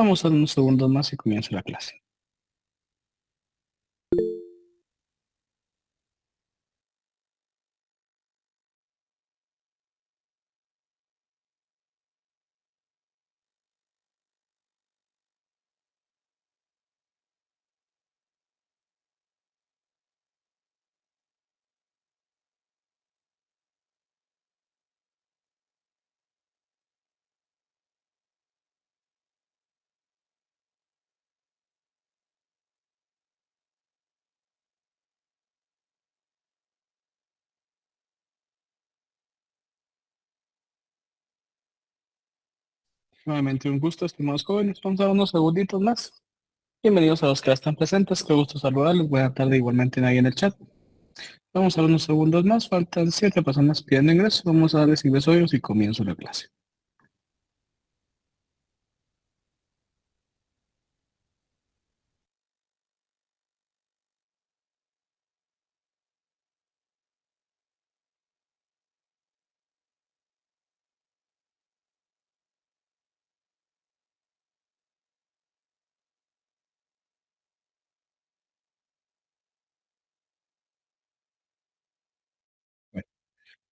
Vamos a dar unos segundos más y comienza la clase. Nuevamente un gusto, estimados jóvenes. Vamos a dar unos segunditos más. Bienvenidos a los que ya están presentes. Qué gusto saludarles. Buena tarde igualmente nadie en el chat. Vamos a dar unos segundos más. Faltan 7 personas pidiendo ingreso. Vamos a darles ingreso a ellos y comienzo la clase.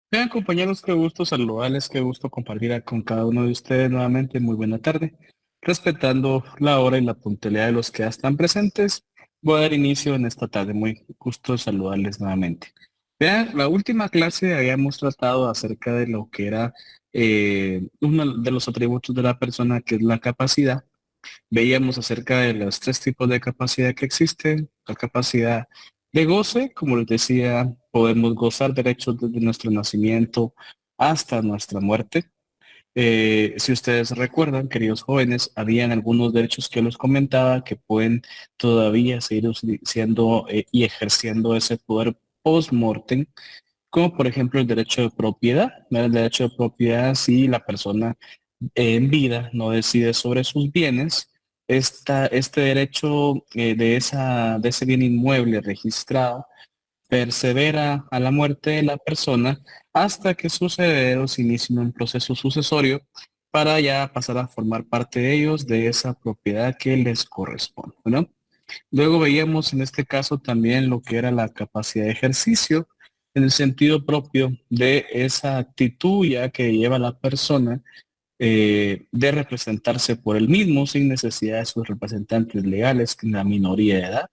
Vean, compañeros, qué gusto saludarles, qué gusto compartir con cada uno de ustedes nuevamente. Muy buena tarde. Respetando la hora y la puntualidad de los que ya están presentes, voy a dar inicio en esta tarde. Muy gusto saludarles nuevamente. Vean, la última clase habíamos tratado acerca de lo que era uno de los atributos de la persona, que es la capacidad. Veíamos acerca de los 3 tipos de capacidad que existen. La capacidad de goce, como les decía, podemos gozar derechos desde nuestro nacimiento hasta nuestra muerte. Si ustedes recuerdan, queridos jóvenes, habían algunos derechos que les comentaba que pueden todavía seguir siendo y ejerciendo ese poder post-mortem, como por ejemplo el derecho de propiedad. ¿Verdad? El derecho de propiedad, si la persona en vida no decide sobre sus bienes, este derecho de ese bien inmueble registrado persevera a la muerte de la persona hasta que sus herederos inicien un proceso sucesorio para ya pasar a formar parte de ellos de esa propiedad que les corresponde, ¿no? Luego veíamos en este caso también lo que era la capacidad de ejercicio en el sentido propio de esa actitud ya que lleva la persona de representarse por él mismo sin necesidad de sus representantes legales en la minoría de edad,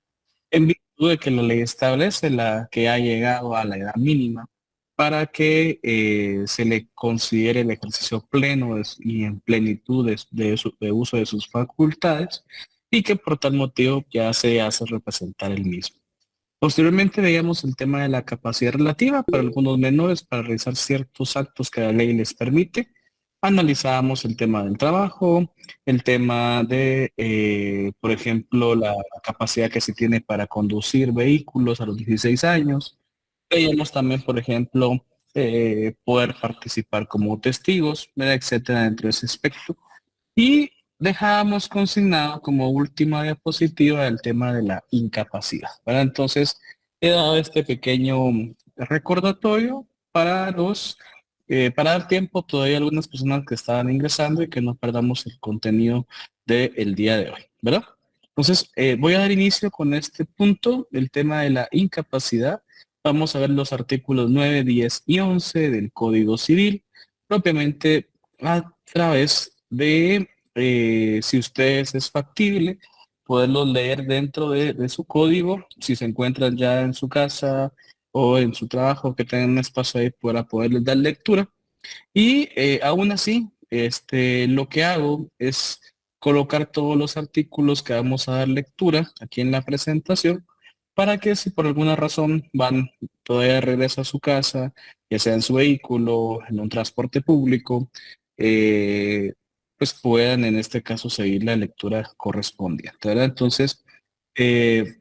en virtud de que la ley establece la que ha llegado a la edad mínima para que se le considere el ejercicio pleno y en plenitud de uso de sus facultades y que por tal motivo ya se hace representar el mismo. Posteriormente veíamos el tema de la capacidad relativa para algunos menores para realizar ciertos actos que la ley les permite. Analizábamos el tema del trabajo, el tema de, por ejemplo, la capacidad que se tiene para conducir vehículos a los 16 años. Veíamos también, por ejemplo, poder participar como testigos, ¿verdad? Etcétera, dentro de ese aspecto. Y dejábamos consignado como última diapositiva el tema de la incapacidad, ¿verdad? Entonces, he dado este pequeño recordatorio para dar tiempo todavía a algunas personas que estaban ingresando y que no perdamos el contenido del día de hoy, ¿verdad? Entonces, voy a dar inicio con este punto, el tema de la incapacidad. Vamos a ver los artículos 9, 10 y 11 del Código Civil, propiamente a través de, si ustedes es factible, poderlos leer dentro de su código, si se encuentran ya en su casa o en su trabajo, que tengan un espacio ahí para poderles dar lectura. Y aún así, lo que hago es colocar todos los artículos que vamos a dar lectura aquí en la presentación para que si por alguna razón van todavía de regreso a su casa, ya sea en su vehículo, en un transporte público, eh, pues puedan en este caso seguir la lectura correspondiente, ¿verdad? Entonces, eh,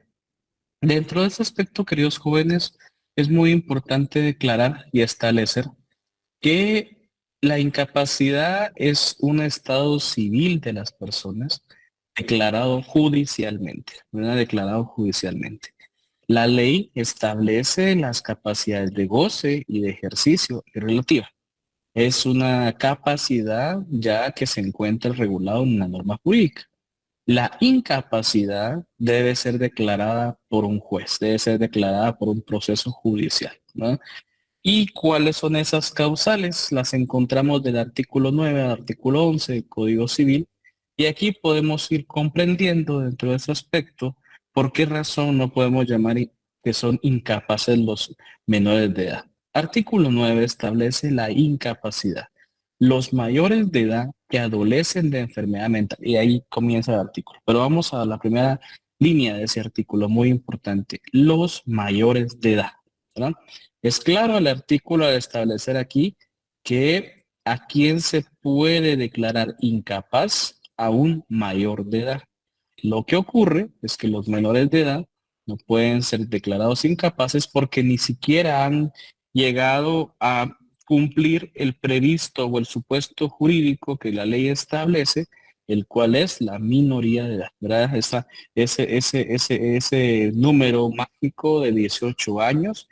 dentro de ese aspecto, queridos jóvenes, es muy importante declarar y establecer que la incapacidad es un estado civil de las personas declarado judicialmente, ¿verdad? Declarado judicialmente. La ley establece las capacidades de goce y de ejercicio y relativa. Es una capacidad ya que se encuentra regulado en una norma jurídica. La incapacidad debe ser declarada por un juez, debe ser declarada por un proceso judicial, ¿no? ¿Y cuáles son esas causales? Las encontramos del artículo 9 al artículo 11 del Código Civil, y aquí podemos ir comprendiendo dentro de ese aspecto por qué razón no podemos llamar que son incapaces los menores de edad. Artículo 9 establece la incapacidad. Los mayores de edad que adolecen de enfermedad mental, y ahí comienza el artículo. Pero vamos a la primera línea de ese artículo, muy importante. Los mayores de edad, ¿verdad? Es claro el artículo al establecer aquí que a quién se puede declarar incapaz a un mayor de edad. Lo que ocurre es que los menores de edad no pueden ser declarados incapaces porque ni siquiera han llegado a cumplir el previsto o el supuesto jurídico que la ley establece, el cual es la minoría de edad, ¿verdad? Ese número mágico de 18 años,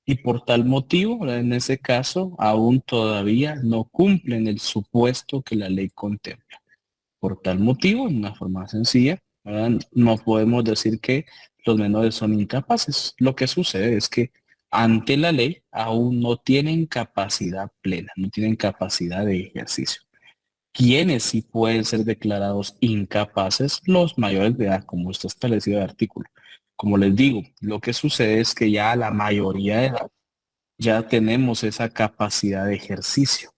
y por tal motivo, ¿verdad? En ese caso, aún todavía no cumplen el supuesto que la ley contempla. Por tal motivo, en una forma sencilla, ¿verdad? No podemos decir que los menores son incapaces. Lo que sucede es que ante la ley aún no tienen capacidad plena, no tienen capacidad de ejercicio. ¿Quiénes sí pueden ser declarados incapaces? Los mayores de edad, como está establecido el artículo. Como les digo, lo que sucede es que ya la mayoría de edad ya tenemos esa capacidad de ejercicio.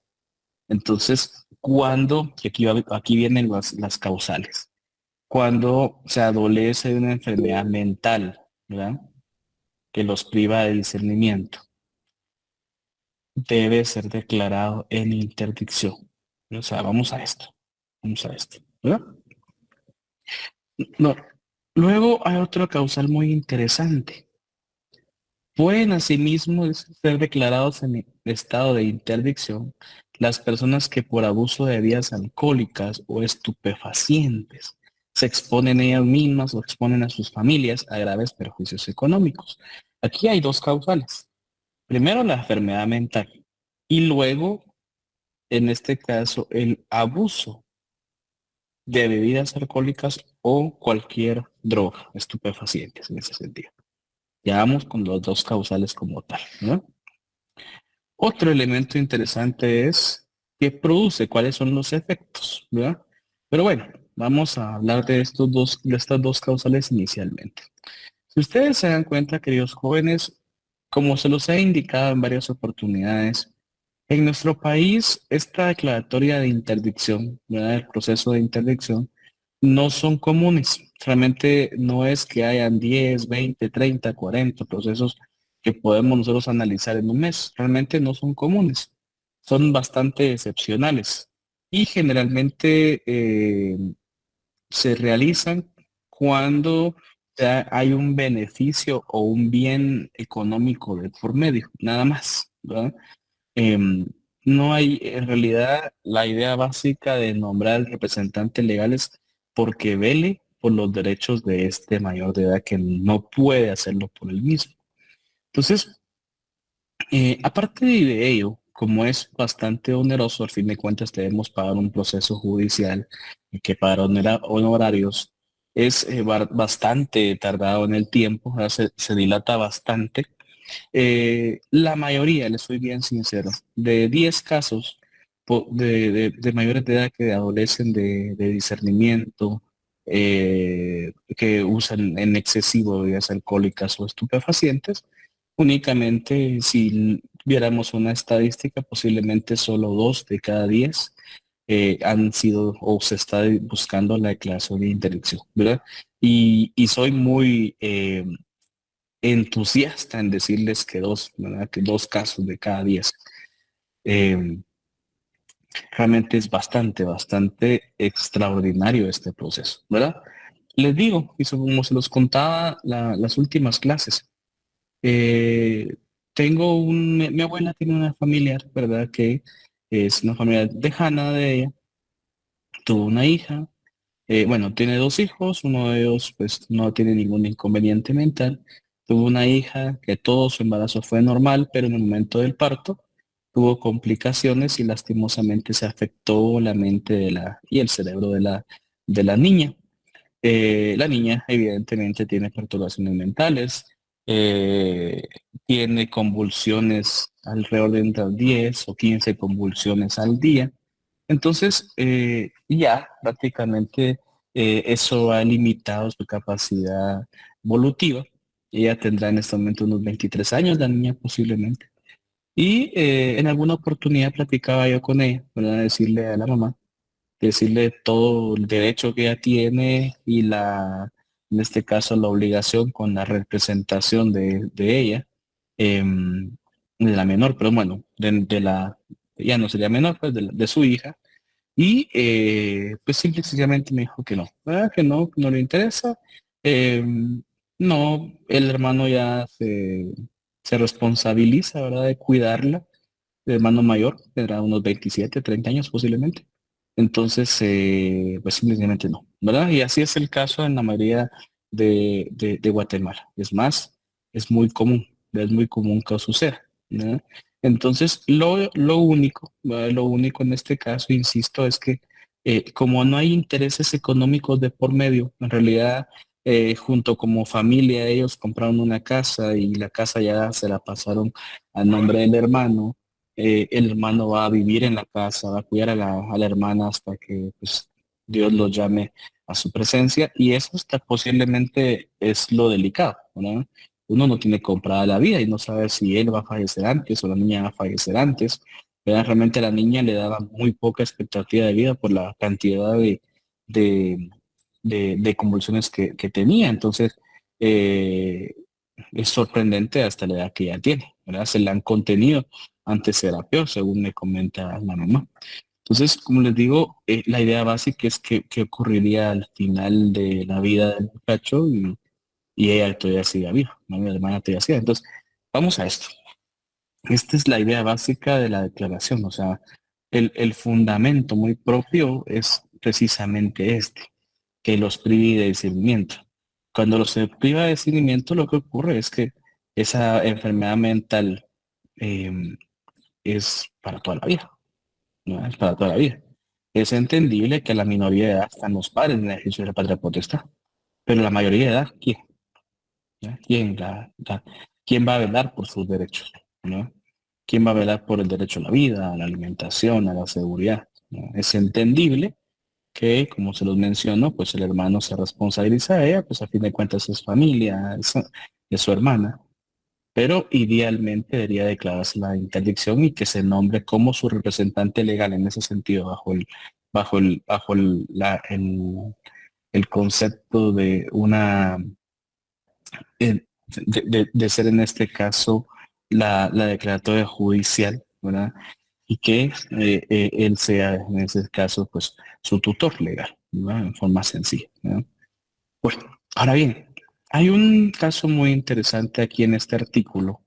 Entonces, cuando, y aquí vienen las causales, cuando se adolece de una enfermedad mental, ¿verdad? Que los priva de discernimiento, debe ser declarado en interdicción. O sea, vamos a esto, ¿verdad? No. Luego hay otra causal muy interesante. Pueden asimismo ser declarados en estado de interdicción las personas que por abuso de bebidas alcohólicas o estupefacientes se exponen ellas mismas o exponen a sus familias a graves perjuicios económicos. Aquí hay dos causales. Primero, la enfermedad mental y luego, en este caso, el abuso de bebidas alcohólicas o cualquier droga, estupefacientes en ese sentido. Ya vamos con los dos causales como tal, ¿no? Otro elemento interesante es qué produce, cuáles son los efectos, ¿verdad? Pero bueno, vamos a hablar de estas dos causales inicialmente. Si ustedes se dan cuenta, queridos jóvenes, como se los he indicado en varias oportunidades, en nuestro país esta declaratoria de interdicción, ¿verdad? El proceso de interdicción, no son comunes. Realmente no es que hayan 10, 20, 30, 40 procesos que podemos nosotros analizar en un mes. Realmente no son comunes. Son bastante excepcionales. Y generalmente se realizan cuando ya hay un beneficio o un bien económico de por medio, nada más, ¿verdad? Em, no hay, en realidad, la idea básica de nombrar representantes legales porque vele por los derechos de este mayor de edad que no puede hacerlo por él mismo. Entonces, aparte de ello, como es bastante oneroso, al fin de cuentas debemos pagar un proceso judicial y que pagar honorarios es bastante tardado en el tiempo, o sea, se dilata bastante. La mayoría, les soy bien sincero, de 10 casos de mayores de edad que adolecen de discernimiento, que usan en excesivo bebidas alcohólicas o estupefacientes, únicamente si viéramos una estadística, posiblemente solo 2 de cada 10 han sido o se está buscando la declaración de interdicción, ¿verdad? Y soy muy entusiasta en decirles que dos, ¿verdad? Que 2 casos de cada 10. Eh, Realmente es bastante extraordinario este proceso, ¿verdad? Les digo, y como se los contaba las últimas clases, eh, mi abuela tiene una familiar, ¿verdad? Que es una familia lejana de ella, tuvo una hija, bueno, tiene 2 hijos, uno de ellos pues no tiene ningún inconveniente mental. Tuvo una hija que todo su embarazo fue normal, pero en el momento del parto tuvo complicaciones y lastimosamente se afectó la mente y el cerebro de la niña. La niña evidentemente tiene perturbaciones mentales, eh, tiene convulsiones alrededor de entre 10 o 15 convulsiones al día. Entonces, ya prácticamente eso ha limitado su capacidad evolutiva. Ella tendrá en este momento unos 23 años, la niña posiblemente. Y en alguna oportunidad platicaba yo con ella, para decirle a la mamá, decirle todo el derecho que ella tiene y en este caso la obligación con la representación de ella, de la menor, pero bueno, ya no sería menor, pues de su hija. Y pues simple y sencillamente me dijo que no, ¿verdad? Que no le interesa. Eh, no, el hermano ya se responsabiliza, ¿verdad? De cuidarla. El hermano mayor tendrá unos 27 30 años posiblemente. Entonces, pues simplemente no, ¿verdad? Y así es el caso en la mayoría de Guatemala. Es más, es muy común que suceda, ¿verdad? Entonces, lo único, ¿verdad? Lo único en este caso, insisto, es que como no hay intereses económicos de por medio, en realidad, junto como familia, ellos compraron una casa y la casa ya se la pasaron a nombre del hermano. El hermano va a vivir en la casa, va a cuidar a la hermana hasta que pues, Dios lo llame a su presencia, y eso está, posiblemente es lo delicado, ¿no? Uno no tiene comprada la vida y no sabe si él va a fallecer antes o la niña va a fallecer antes. ¿Verdad? Realmente a la niña le daba muy poca expectativa de vida por la cantidad de, de convulsiones que tenía. Entonces, eh, es sorprendente hasta la edad que ya tiene, ¿verdad? Se le han contenido, antes era peor, según me comenta la mamá. Entonces, como les digo, la idea básica es que ocurriría al final de la vida del muchacho y ella todavía sigue viva, ¿no? Mi hermana todavía sigue. Entonces, vamos a esto. Esta es la idea básica de la declaración, o sea, el fundamento muy propio es precisamente este, que los prive de discernimiento. Cuando los se priva de discernimiento, lo que ocurre es que esa enfermedad mental eh, es para toda la vida, ¿no? Es para toda la vida. Es entendible que a la minoría de edad están los padres en el ejercicio de la patria potestad, pero la mayoría de edad, ¿quién? ¿Ya? ¿Quién va a velar por sus derechos? ¿No? ¿Quién va a velar por el derecho a la vida, a la alimentación, a la seguridad? ¿No? Es entendible que, como se los menciono, pues el hermano se responsabiliza de ella, pues a fin de cuentas es familia, es su hermana, pero idealmente debería declararse la interdicción y que se nombre como su representante legal en ese sentido, el concepto de una, de ser en este caso la declaratoria judicial, ¿verdad? Y que él sea en ese caso pues su tutor legal, ¿verdad? En forma sencilla, ¿verdad? Bueno, ahora bien, hay un caso muy interesante aquí en este artículo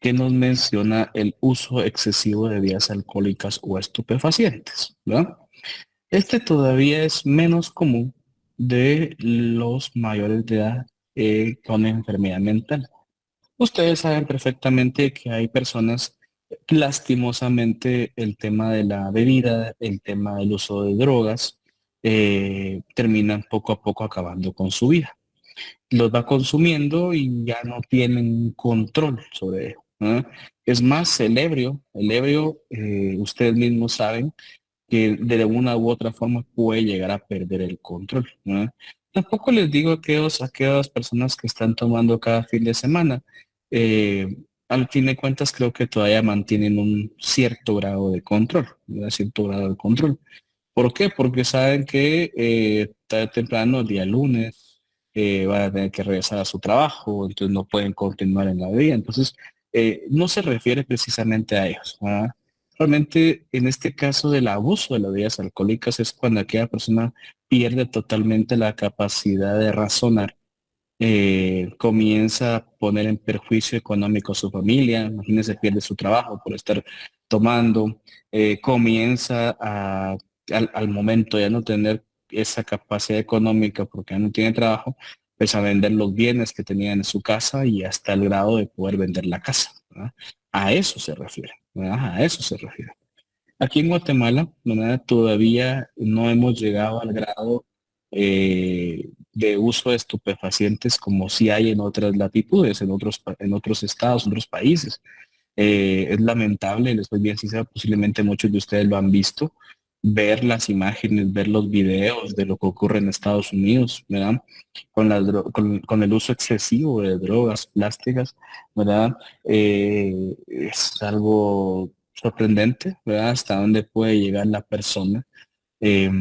que nos menciona el uso excesivo de bebidas alcohólicas o estupefacientes, ¿verdad? Este todavía es menos común de los mayores de edad con enfermedad mental. Ustedes saben perfectamente que hay personas, lastimosamente, el tema de la bebida, el tema del uso de drogas, terminan poco a poco acabando con su vida. Los va consumiendo y ya no tienen control sobre ello, ¿no? Es más, el ebrio, ustedes mismos saben que de una u otra forma puede llegar a perder el control, ¿no? Tampoco les digo a aquellas personas que están tomando cada fin de semana, al fin de cuentas creo que todavía mantienen un cierto grado de control, ¿verdad? Cierto grado de control. ¿Por qué? Porque saben que tarde o temprano, el día lunes, van a tener que regresar a su trabajo, entonces no pueden continuar en la vida. Entonces, no se refiere precisamente a ellos, ¿verdad? Realmente, en este caso del abuso de las bebidas alcohólicas es cuando aquella persona pierde totalmente la capacidad de razonar, comienza a poner en perjuicio económico a su familia, imagínese, pierde su trabajo por estar tomando, comienza al momento de no tener esa capacidad económica porque ya no tiene trabajo, pues a vender los bienes que tenía en su casa y hasta el grado de poder vender la casa, ¿verdad? A eso se refiere, ¿verdad? A eso se refiere. Aquí en Guatemala, ¿verdad? Todavía no hemos llegado al grado de uso de estupefacientes como si hay en otras latitudes, en otros estados, en otros países. Es lamentable, les soy bien sincero, posiblemente muchos de ustedes lo han visto, ver las imágenes, ver los videos de lo que ocurre en Estados Unidos, ¿verdad? Con el uso excesivo de drogas plásticas, ¿verdad? Es algo sorprendente, ¿verdad? Hasta dónde puede llegar la persona. Eh,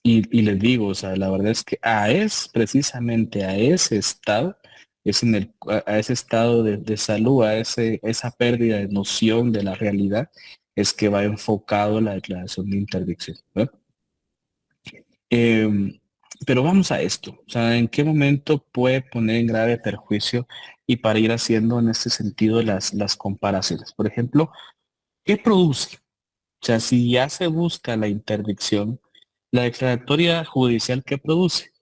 y les digo, o sea, la verdad es que precisamente a ese estado, a ese estado de salud, esa pérdida de noción de la realidad, es que va enfocado la declaración de interdicción, ¿verdad? Eh, pero vamos a esto, o sea, ¿en qué momento puede poner en grave perjuicio y para ir haciendo en este sentido las comparaciones? Por ejemplo, ¿qué produce? O sea, si ya se busca la interdicción, la declaratoria judicial que produce,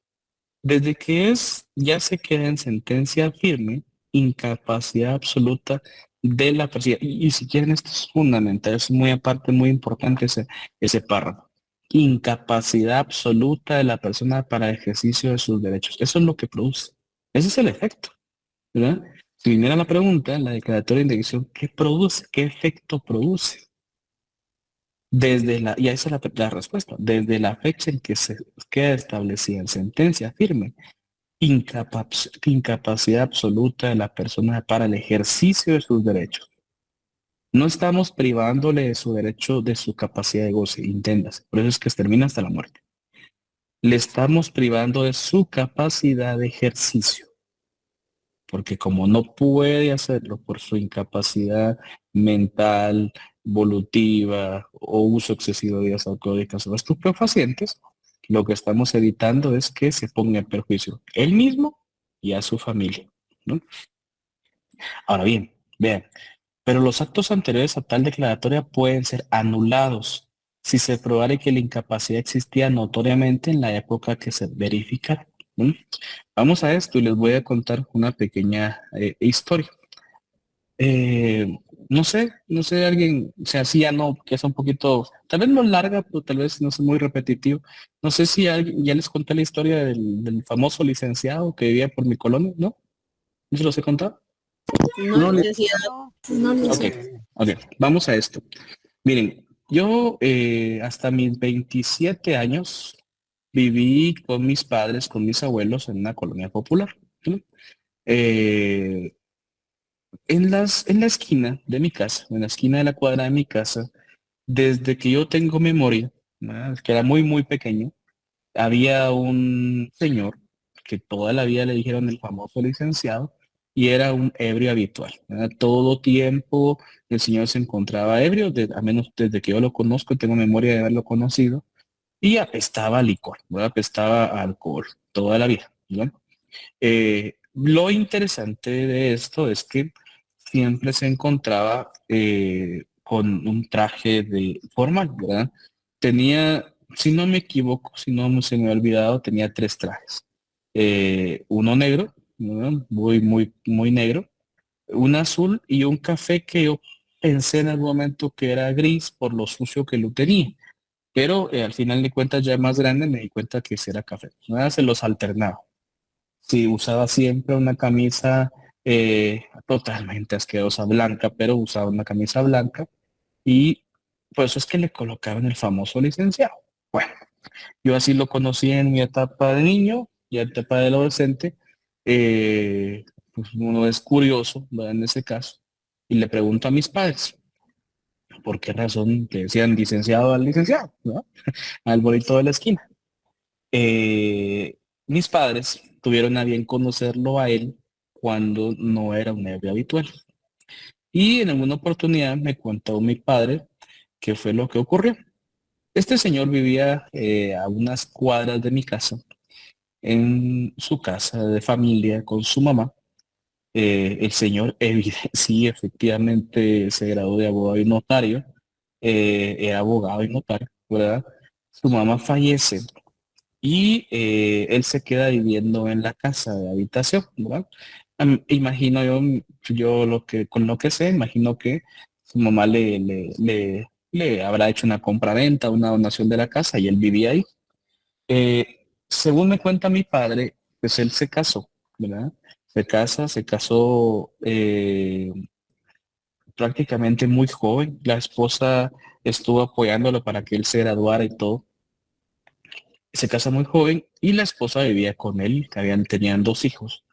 desde que ya se queda en sentencia firme, incapacidad absoluta de la persona. Y si quieren, esto es fundamental, es muy aparte, muy importante ese párrafo. Incapacidad absoluta de la persona para ejercicio de sus derechos. Eso es lo que produce. Ese es el efecto, ¿verdad? Si viniera la pregunta, la declaratoria de interdicción, ¿qué produce? ¿Qué efecto produce? Y esa es la respuesta, desde la fecha en que se queda establecida en sentencia firme, incapacidad absoluta de la persona para el ejercicio de sus derechos. No estamos privándole de su derecho, de su capacidad de goce, entiéndase, por eso es que termina hasta la muerte. Le estamos privando de su capacidad de ejercicio, porque como no puede hacerlo por su incapacidad mental, evolutiva o uso excesivo de bebidas alcohólicas o estupefacientes, lo que estamos evitando es que se ponga en perjuicio él mismo y a su familia, ¿no? Ahora bien, vean, pero los actos anteriores a tal declaratoria pueden ser anulados si se probare que la incapacidad existía notoriamente en la época que se verifica. ¿No? Vamos a esto y les voy a contar una pequeña historia. No sé, alguien, o sea, sí ya no, que es un poquito, tal vez no larga, pero tal vez no es muy repetitivo. No sé si alguien, ya les conté la historia del famoso licenciado que vivía por mi colonia, ¿no? ¿No se los he contado? No, No, No, no, ok, licenciado. ok, vamos a esto. Miren, yo hasta mis 27 años viví con mis padres, con mis abuelos en una colonia popular. ¿Sí? Eh, en la esquina de mi casa, en la esquina de la cuadra de mi casa, desde que yo tengo memoria, ¿verdad? Que era muy, muy pequeño, había un señor que toda la vida le dijeron el famoso licenciado y era un ebrio habitual, ¿verdad? Todo tiempo el señor se encontraba ebrio, al menos desde que yo lo conozco, tengo memoria de haberlo conocido, y apestaba a licor, ¿verdad? Apestaba a alcohol toda la vida, ¿verdad? Lo interesante de esto es que siempre se encontraba con un traje formal, ¿verdad? Tenía, si no me equivoco, si no se me ha olvidado, tenía tres trajes. Uno negro, ¿verdad? Muy, muy, muy negro, un azul y un café que yo pensé en algún momento que era gris por lo sucio que lo tenía. Pero al final de cuentas, ya más grande, me di cuenta que ese era café. ¿Verdad? Se los alternaba. Sí, usaba siempre una camisa totalmente asquerosa blanca, pero usaba una camisa blanca y por eso es que le colocaban el famoso licenciado. Bueno, yo así lo conocí en mi etapa de niño y etapa de adolescente. Pues uno es curioso, ¿verdad? En ese caso, y le pregunto a mis padres, ¿por qué razón le decían licenciado al licenciado, ¿no? Al bonito de la esquina? Mis padres tuvieron a bien conocerlo a él cuando no era un ebrio habitual. Y en alguna oportunidad me contó mi padre qué fue lo que ocurrió. Este señor vivía a unas cuadras de mi casa, en su casa de familia con su mamá. El señor, sí, efectivamente se graduó de abogado y notario, era abogado y notario, ¿verdad? Su mamá fallece y él se queda viviendo en la casa de habitación, ¿verdad? Imagino yo con lo que sé, imagino que su mamá le habrá hecho una compraventa, una donación de la casa y él vivía ahí. Según me cuenta mi padre, pues él se casó, ¿verdad? Se casó prácticamente muy joven. La esposa estuvo apoyándolo para que él se graduara y todo. Se casa muy joven y la esposa vivía con él, tenían dos hijos.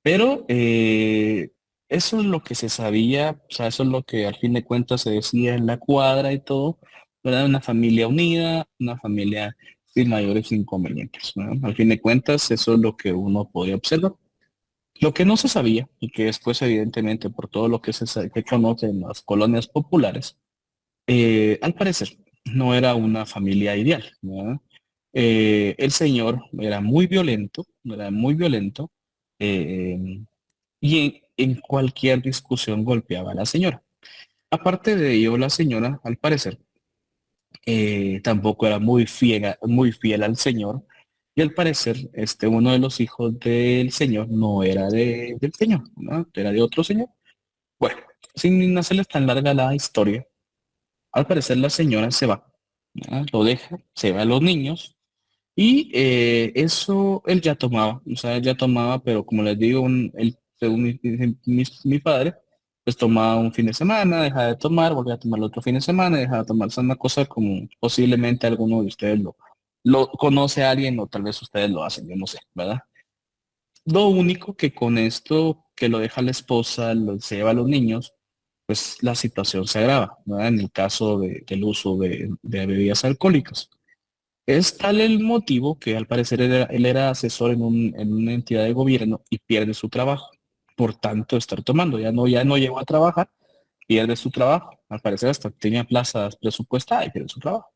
Pero eso es lo que se sabía, o sea, eso es lo que al fin de cuentas se decía en la cuadra y todo, ¿verdad? Una familia unida, una familia sin mayores inconvenientes, ¿verdad? Al fin de cuentas, eso es lo que uno podía observar. Lo que no se sabía, y que después evidentemente por todo lo que que conoce en las colonias populares, al parecer no era una familia ideal, ¿verdad? El señor era muy violento, eh, y en cualquier discusión golpeaba a la señora. Aparte de ello, la señora, al parecer, tampoco era muy fiel al señor, y al parecer, uno de los hijos del señor no era del señor, ¿no? Era de otro señor. Bueno, sin hacerles tan larga la historia, al parecer la señora se va, ¿no? Lo deja, se va a los niños, y eso él ya tomaba, o sea, él ya tomaba, pero como les digo, él, según mi padre, pues tomaba un fin de semana, dejaba de tomar, volvía a tomar el otro fin de semana, dejaba de tomar. Es una cosa como posiblemente alguno de ustedes lo conoce a alguien o tal vez ustedes lo hacen, yo no sé, ¿verdad? Lo único que con esto que lo deja la esposa, se lleva a los niños, pues la situación se agrava, ¿verdad? En el caso del uso de bebidas alcohólicas. Es tal el motivo que al parecer él era asesor en una entidad de gobierno y pierde su trabajo. Por tanto, estar tomando, ya no llegó a trabajar, pierde su trabajo. Al parecer hasta tenía plazas presupuestadas y pierde su trabajo.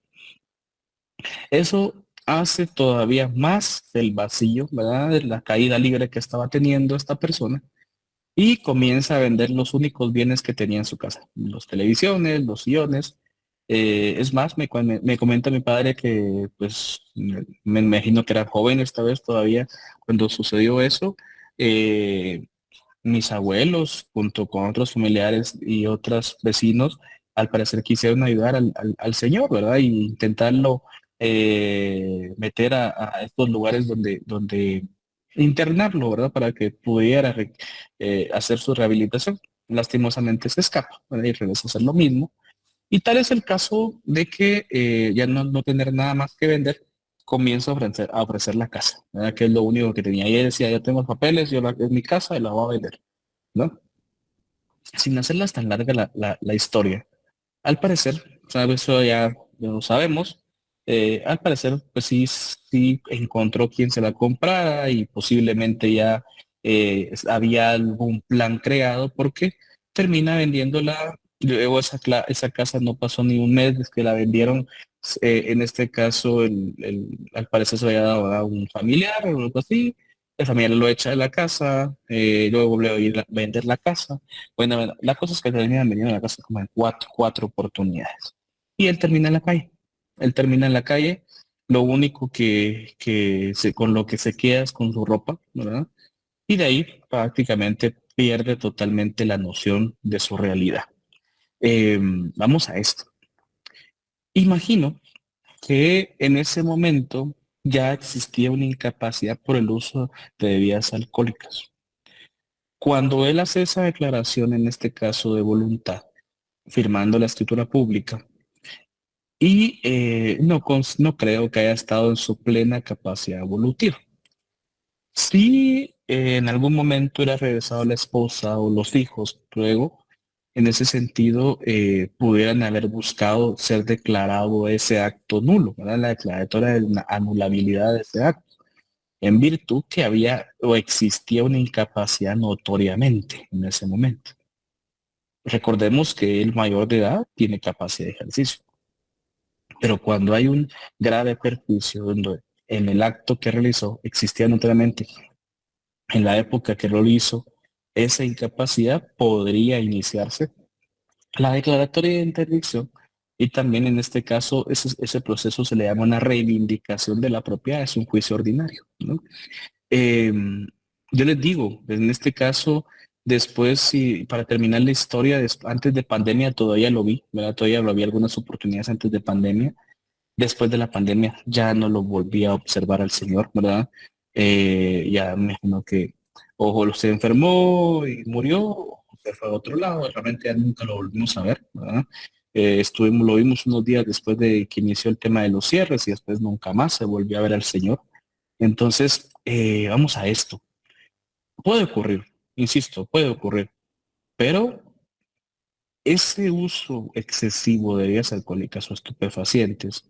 Eso hace todavía más el vacío, ¿verdad? De la caída libre que estaba teniendo esta persona y comienza a vender los únicos bienes que tenía en su casa, los televisiones, los sillones. Es más, me comenta mi padre que, pues, me imagino que era joven esta vez todavía cuando sucedió eso. eh, Mis abuelos, junto con otros familiares y otros vecinos, al parecer quisieron ayudar al señor, ¿verdad? Y intentarlo meter a estos lugares donde internarlo, ¿verdad? Para que pudiera hacer su rehabilitación. Lastimosamente se escapa, ¿verdad? Y regresa a hacer lo mismo. Y tal es el caso de que ya no tener nada más que vender, comienza a ofrecer la casa, ¿verdad? Que es lo único que tenía. Y él decía, ya tengo los papeles, es mi casa y la voy a vender, ¿no? Sin hacerlas tan larga la historia. Al parecer, o sea, eso ya lo sabemos, al parecer, pues sí encontró quien se la comprara y posiblemente ya había algún plan creado porque termina vendiéndola. Luego esa casa no pasó ni un mes desde que la vendieron. En este caso, al parecer se lo había dado a un familiar o algo así. El familiar lo echa de la casa, luego vuelve a ir a vender la casa. Bueno, la cosa es que terminan vendiendo la casa como en cuatro oportunidades. Y él termina en la calle. Él termina en la calle. Lo único con lo que se queda es con su ropa, ¿verdad? Y de ahí prácticamente pierde totalmente la noción de su realidad. Vamos a esto. Imagino que en ese momento ya existía una incapacidad por el uso de bebidas alcohólicas. Cuando él hace esa declaración, en este caso de voluntad, firmando la escritura pública, y no creo que haya estado en su plena capacidad evolutiva. Si en algún momento era regresado la esposa o los hijos, luego, en ese sentido, pudieran haber buscado ser declarado ese acto nulo, ¿verdad? La declaratoria de la anulabilidad de ese acto, en virtud que había o existía una incapacidad notoriamente en ese momento. Recordemos que el mayor de edad tiene capacidad de ejercicio. Pero cuando hay un grave perjuicio donde en el acto que realizó existía notoriamente en la época que lo hizo esa incapacidad, podría iniciarse la declaratoria de interdicción y también en este caso ese proceso se le llama una reivindicación de la propiedad, es un juicio ordinario, ¿no? Eh, yo les digo, en este caso, después, si para terminar la historia, antes de pandemia todavía lo vi, ¿verdad? Todavía lo vi algunas oportunidades antes de pandemia. Después de la pandemia ya no lo volví a observar al señor, ¿verdad? Ya me imagino que ojo se enfermó y murió, o se fue a otro lado, realmente ya nunca lo volvimos a ver, ¿verdad? Lo vimos unos días después de que inició el tema de los cierres y después nunca más se volvió a ver al señor. Entonces, vamos a esto. Puede ocurrir, insisto, puede ocurrir, pero ese uso excesivo de bebidas alcohólicas o estupefacientes,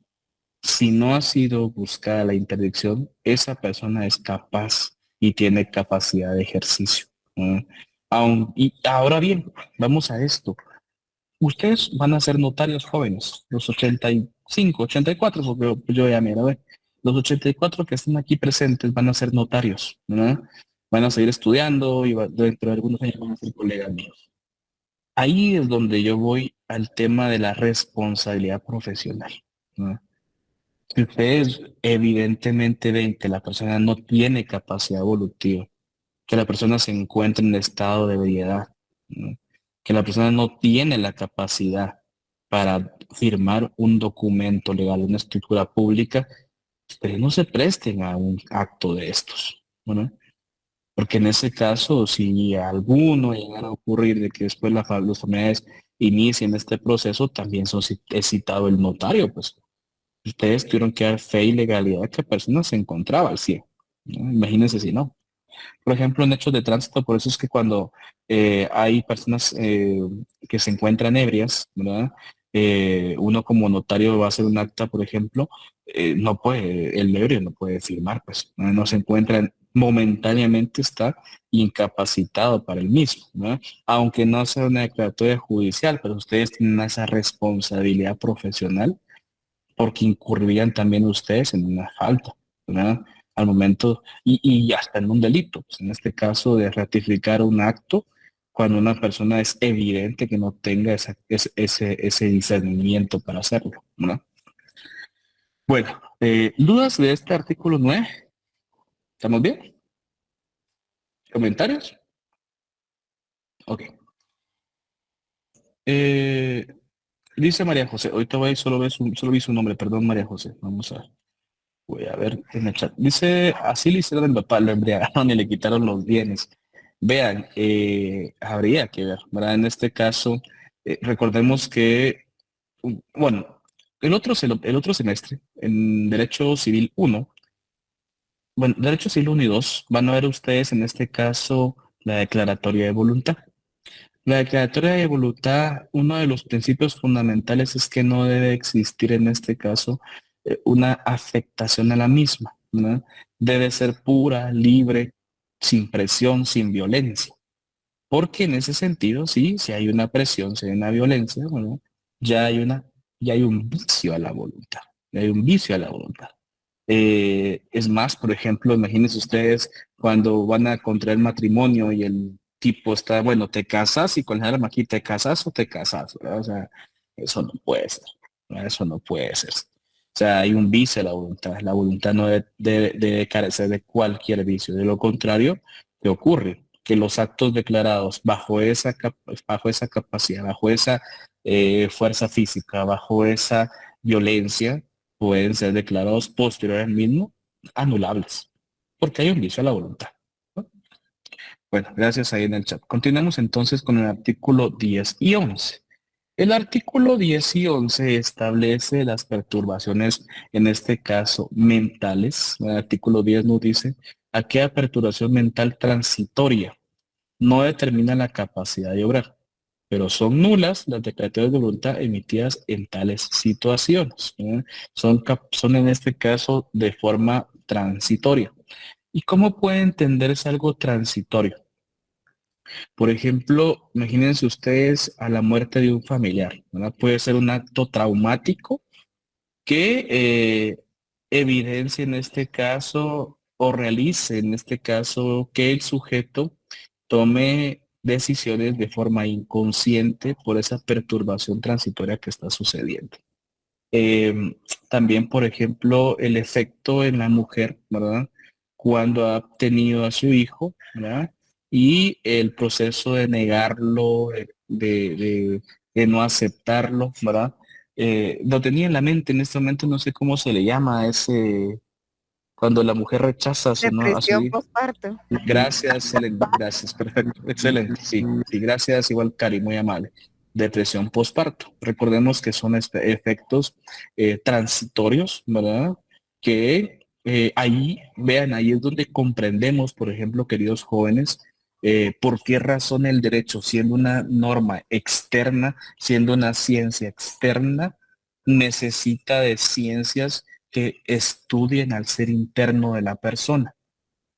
si no ha sido buscada la interdicción, esa persona es capaz y tiene capacidad de ejercicio. ¿No? Y ahora bien, vamos a esto. Ustedes van a ser notarios jóvenes, los 85, 84, porque yo ya me gradué. Los 84 que están aquí presentes van a ser notarios, ¿no? Van a seguir estudiando y dentro de algunos años van a ser colegas míos. Ahí es donde yo voy al tema de la responsabilidad profesional, ¿no? Si ustedes evidentemente ven que la persona no tiene capacidad evolutiva, que la persona se encuentra en estado de ebriedad, ¿no? Que la persona no tiene la capacidad para firmar un documento legal, una escritura pública, ustedes no se presten a un acto de estos, ¿no? Porque en ese caso, si alguno llegara a ocurrir de que después los familiares inicien este proceso, también es citado el notario, pues ustedes tuvieron que dar fe y legalidad que la persona se encontraba al 100, ¿no? Imagínense si no. Por ejemplo, en hechos de tránsito, por eso es que cuando hay personas que se encuentran ebrias, ¿verdad? Uno como notario va a hacer un acta, por ejemplo, no puede, el ebrio no puede firmar, pues, no se encuentra, momentáneamente está incapacitado para el mismo, ¿no? Aunque no sea una declaratoria judicial, pero ustedes tienen esa responsabilidad profesional porque incurrirían también ustedes en una falta, ¿verdad? Al momento, y hasta en un delito, pues en este caso de ratificar un acto cuando una persona es evidente que no tenga ese discernimiento para hacerlo, ¿no? Bueno, ¿dudas de este artículo 9? ¿Estamos bien? ¿Comentarios? Ok. Eh, dice María José, ahorita voy, solo vi su nombre, perdón María José, vamos a ver. Voy a ver en el chat. Dice, así le hicieron al papá, lo embriagaron y le quitaron los bienes. Vean, habría que ver, ¿verdad? En este caso, recordemos que, bueno, el otro semestre, en Derecho Civil 1, bueno, Derecho Civil 1 y 2, van a ver ustedes en este caso la declaratoria de voluntad. La declaratoria de voluntad, uno de los principios fundamentales es que no debe existir en este caso una afectación a la misma, ¿no? Debe ser pura, libre, sin presión, sin violencia. Porque en ese sentido, sí, si hay una presión, si hay una violencia, bueno, ya hay una, ya hay un vicio a la voluntad, ya hay un vicio a la voluntad. Es más, por ejemplo, imagínense ustedes cuando van a contraer matrimonio y el tipo está, bueno, te casas y con el arma aquí te casas o te casas, ¿verdad? O sea, eso no puede ser, ¿verdad? Eso no puede ser. O sea, hay un vicio a la voluntad no debe carecer de cualquier vicio, de lo contrario, ¿qué ocurre? Que los actos declarados bajo esa capacidad, bajo esa fuerza física, bajo esa violencia, pueden ser declarados posterior al mismo anulables, porque hay un vicio a la voluntad, ¿no? Bueno, gracias ahí en el chat. Continuamos entonces con el artículo 10 y 11. El artículo 10 y 11 establece las perturbaciones, en este caso mentales. El artículo 10 nos dice, aquella perturbación mental transitoria no determina la capacidad de obrar, pero son nulas las declaratorias de voluntad emitidas en tales situaciones, ¿eh? Son en este caso de forma transitoria. ¿Y cómo puede entenderse algo transitorio? Por ejemplo, imagínense ustedes a la muerte de un familiar, ¿verdad? Puede ser un acto traumático que evidencie en este caso o realice en este caso que el sujeto tome decisiones de forma inconsciente por esa perturbación transitoria que está sucediendo. También, por ejemplo, el efecto en la mujer, ¿verdad? Cuando ha tenido a su hijo, ¿verdad? Y el proceso de negarlo, de no aceptarlo, ¿verdad? lo tenía en la mente en este momento, no sé cómo se le llama a ese, cuando la mujer rechaza a su Depresión hijo. postparto. Gracias, excelente, gracias, perfecto, excelente, sí, sí, gracias, igual, Cari, muy amable. Depresión postparto. Recordemos que son efectos transitorios, ¿verdad? Que ahí, vean, ahí es donde comprendemos, por ejemplo, queridos jóvenes, por qué razón el derecho, siendo una norma externa, siendo una ciencia externa, necesita de ciencias que estudien al ser interno de la persona.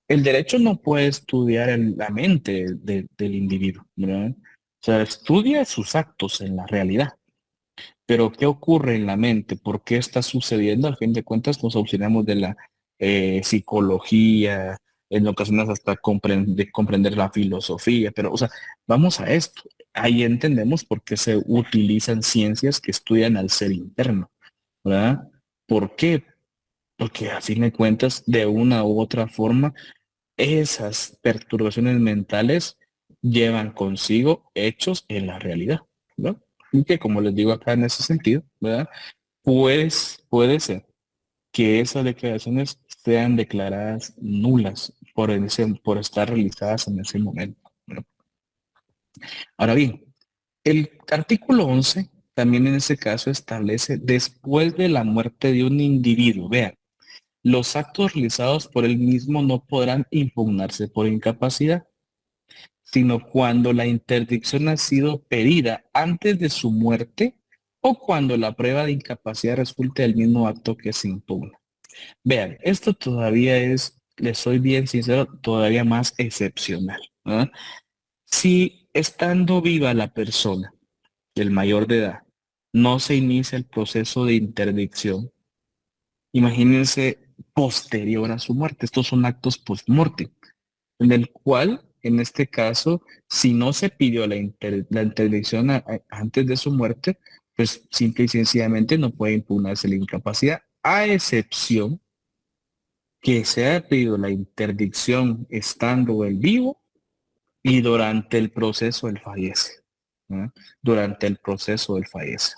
El derecho no puede estudiar la mente del individuo, ¿verdad? O sea, estudia sus actos en la realidad. Pero ¿qué ocurre en la mente? ¿Por qué está sucediendo? Al fin de cuentas nos auxiliamos de la psicología, en ocasiones hasta de comprender la filosofía, pero, o sea, vamos a esto. Ahí entendemos por qué se utilizan ciencias que estudian al ser interno, ¿verdad? ¿Por qué? Porque a fin de cuentas, de una u otra forma, esas perturbaciones mentales llevan consigo hechos en la realidad, ¿no? Y que como les digo acá en ese sentido, ¿verdad? Pues puede ser que esas declaraciones sean declaradas nulas por estar realizadas en ese momento, ¿no? Ahora bien, el artículo 11 también en ese caso establece después de la muerte de un individuo, vean, los actos realizados por él mismo no podrán impugnarse por incapacidad, sino cuando la interdicción ha sido pedida antes de su muerte o cuando la prueba de incapacidad resulte del mismo acto que se impugna. Vean, esto todavía es, les soy bien sincero, todavía más excepcional, ¿no? Si estando viva la persona, el mayor de edad, no se inicia el proceso de interdicción, imagínense posterior a su muerte. Estos son actos post-mortem en el cual, en este caso, si no se pidió la interdicción antes de su muerte, pues simple y sencillamente no puede impugnarse la incapacidad, a excepción que se haya pedido la interdicción estando él vivo y durante el proceso él fallece, ¿no? Durante el proceso él fallece.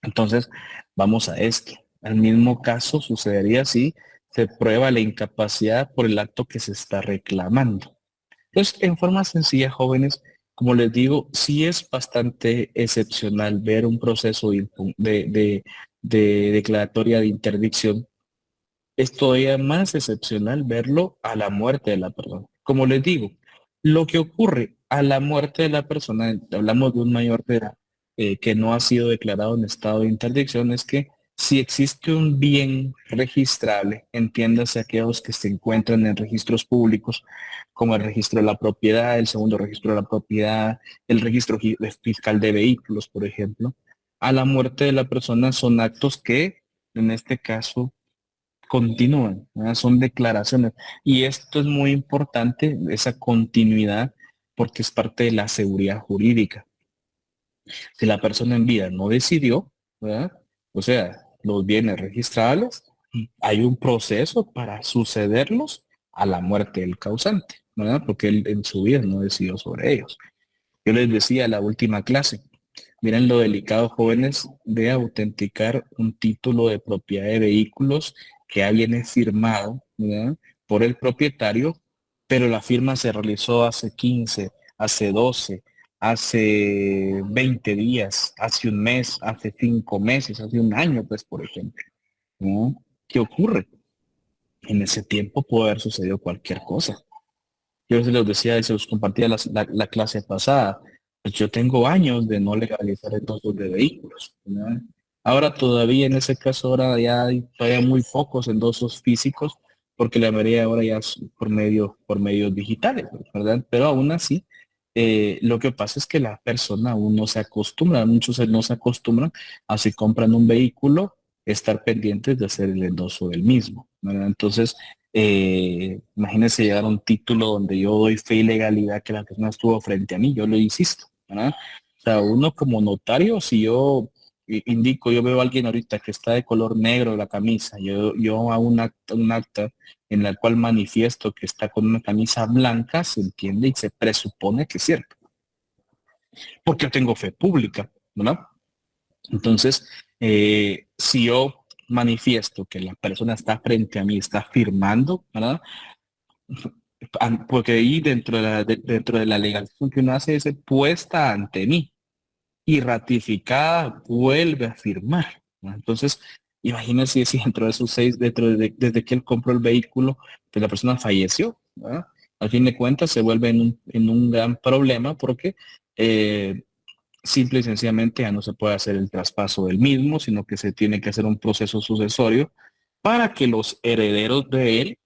Entonces, vamos a esto. Al mismo caso sucedería si se prueba la incapacidad por el acto que se está reclamando. Entonces, en forma sencilla, jóvenes, como les digo, sí es bastante excepcional ver un proceso de declaratoria de interdicción. Es todavía más excepcional verlo a la muerte de la persona. Como les digo, lo que ocurre a la muerte de la persona, hablamos de un mayor de edad que no ha sido declarado en estado de interdicción, es que si existe un bien registrable, entiéndase aquellos que se encuentran en registros públicos, como el registro de la propiedad, el segundo registro de la propiedad, el registro fiscal de vehículos, por ejemplo, a la muerte de la persona son actos que, en este caso, continúan, ¿verdad? Son declaraciones. Y esto es muy importante, esa continuidad, porque es parte de la seguridad jurídica. Si la persona en vida no decidió, ¿verdad? O sea, los bienes registrables, hay un proceso para sucederlos a la muerte del causante, ¿verdad? Porque él en su vida no decidió sobre ellos. Yo les decía en la última clase, miren lo delicado, jóvenes, de autenticar un título de propiedad de vehículos que ya viene firmado, ¿verdad? Por el propietario, pero la firma se realizó hace 15, hace 12, hace 20 días, hace un mes, hace 5 meses, hace un año, pues, por ejemplo, ¿no? ¿Qué ocurre? En ese tiempo puede haber sucedido cualquier cosa. Yo se los decía, se los compartía la clase pasada. Pues yo tengo años de no legalizar entonces de vehículos, ¿verdad? Ahora todavía en ese caso ahora ya hay todavía muy pocos endosos físicos porque la mayoría ahora ya es por medios digitales, ¿verdad? Pero aún así, lo que pasa es que la persona aún no se acostumbra, muchos no se acostumbran a si compran un vehículo, estar pendientes de hacer el endoso del mismo, ¿verdad? Entonces, imagínense llegar a un título donde yo doy fe y legalidad que la persona estuvo frente a mí, yo lo insisto, ¿verdad? O sea, uno como notario, si yo indico, yo veo a alguien ahorita que está de color negro la camisa, yo hago un acta en la cual manifiesto que está con una camisa blanca, se entiende y se presupone que es cierto, porque yo tengo fe pública, ¿verdad? Entonces, si yo manifiesto que la persona está frente a mí, está firmando, ¿verdad? Porque ahí dentro de la legalización que uno hace es puesta ante mí y ratificada vuelve a firmar, ¿no? Entonces, imagínense si dentro de esos 6, desde que él compró el vehículo, pues la persona falleció, ¿no? Al fin de cuentas se vuelve en un gran problema porque eh, simple y sencillamente ya no se puede hacer el traspaso del mismo, sino que se tiene que hacer un proceso sucesorio para que los herederos de él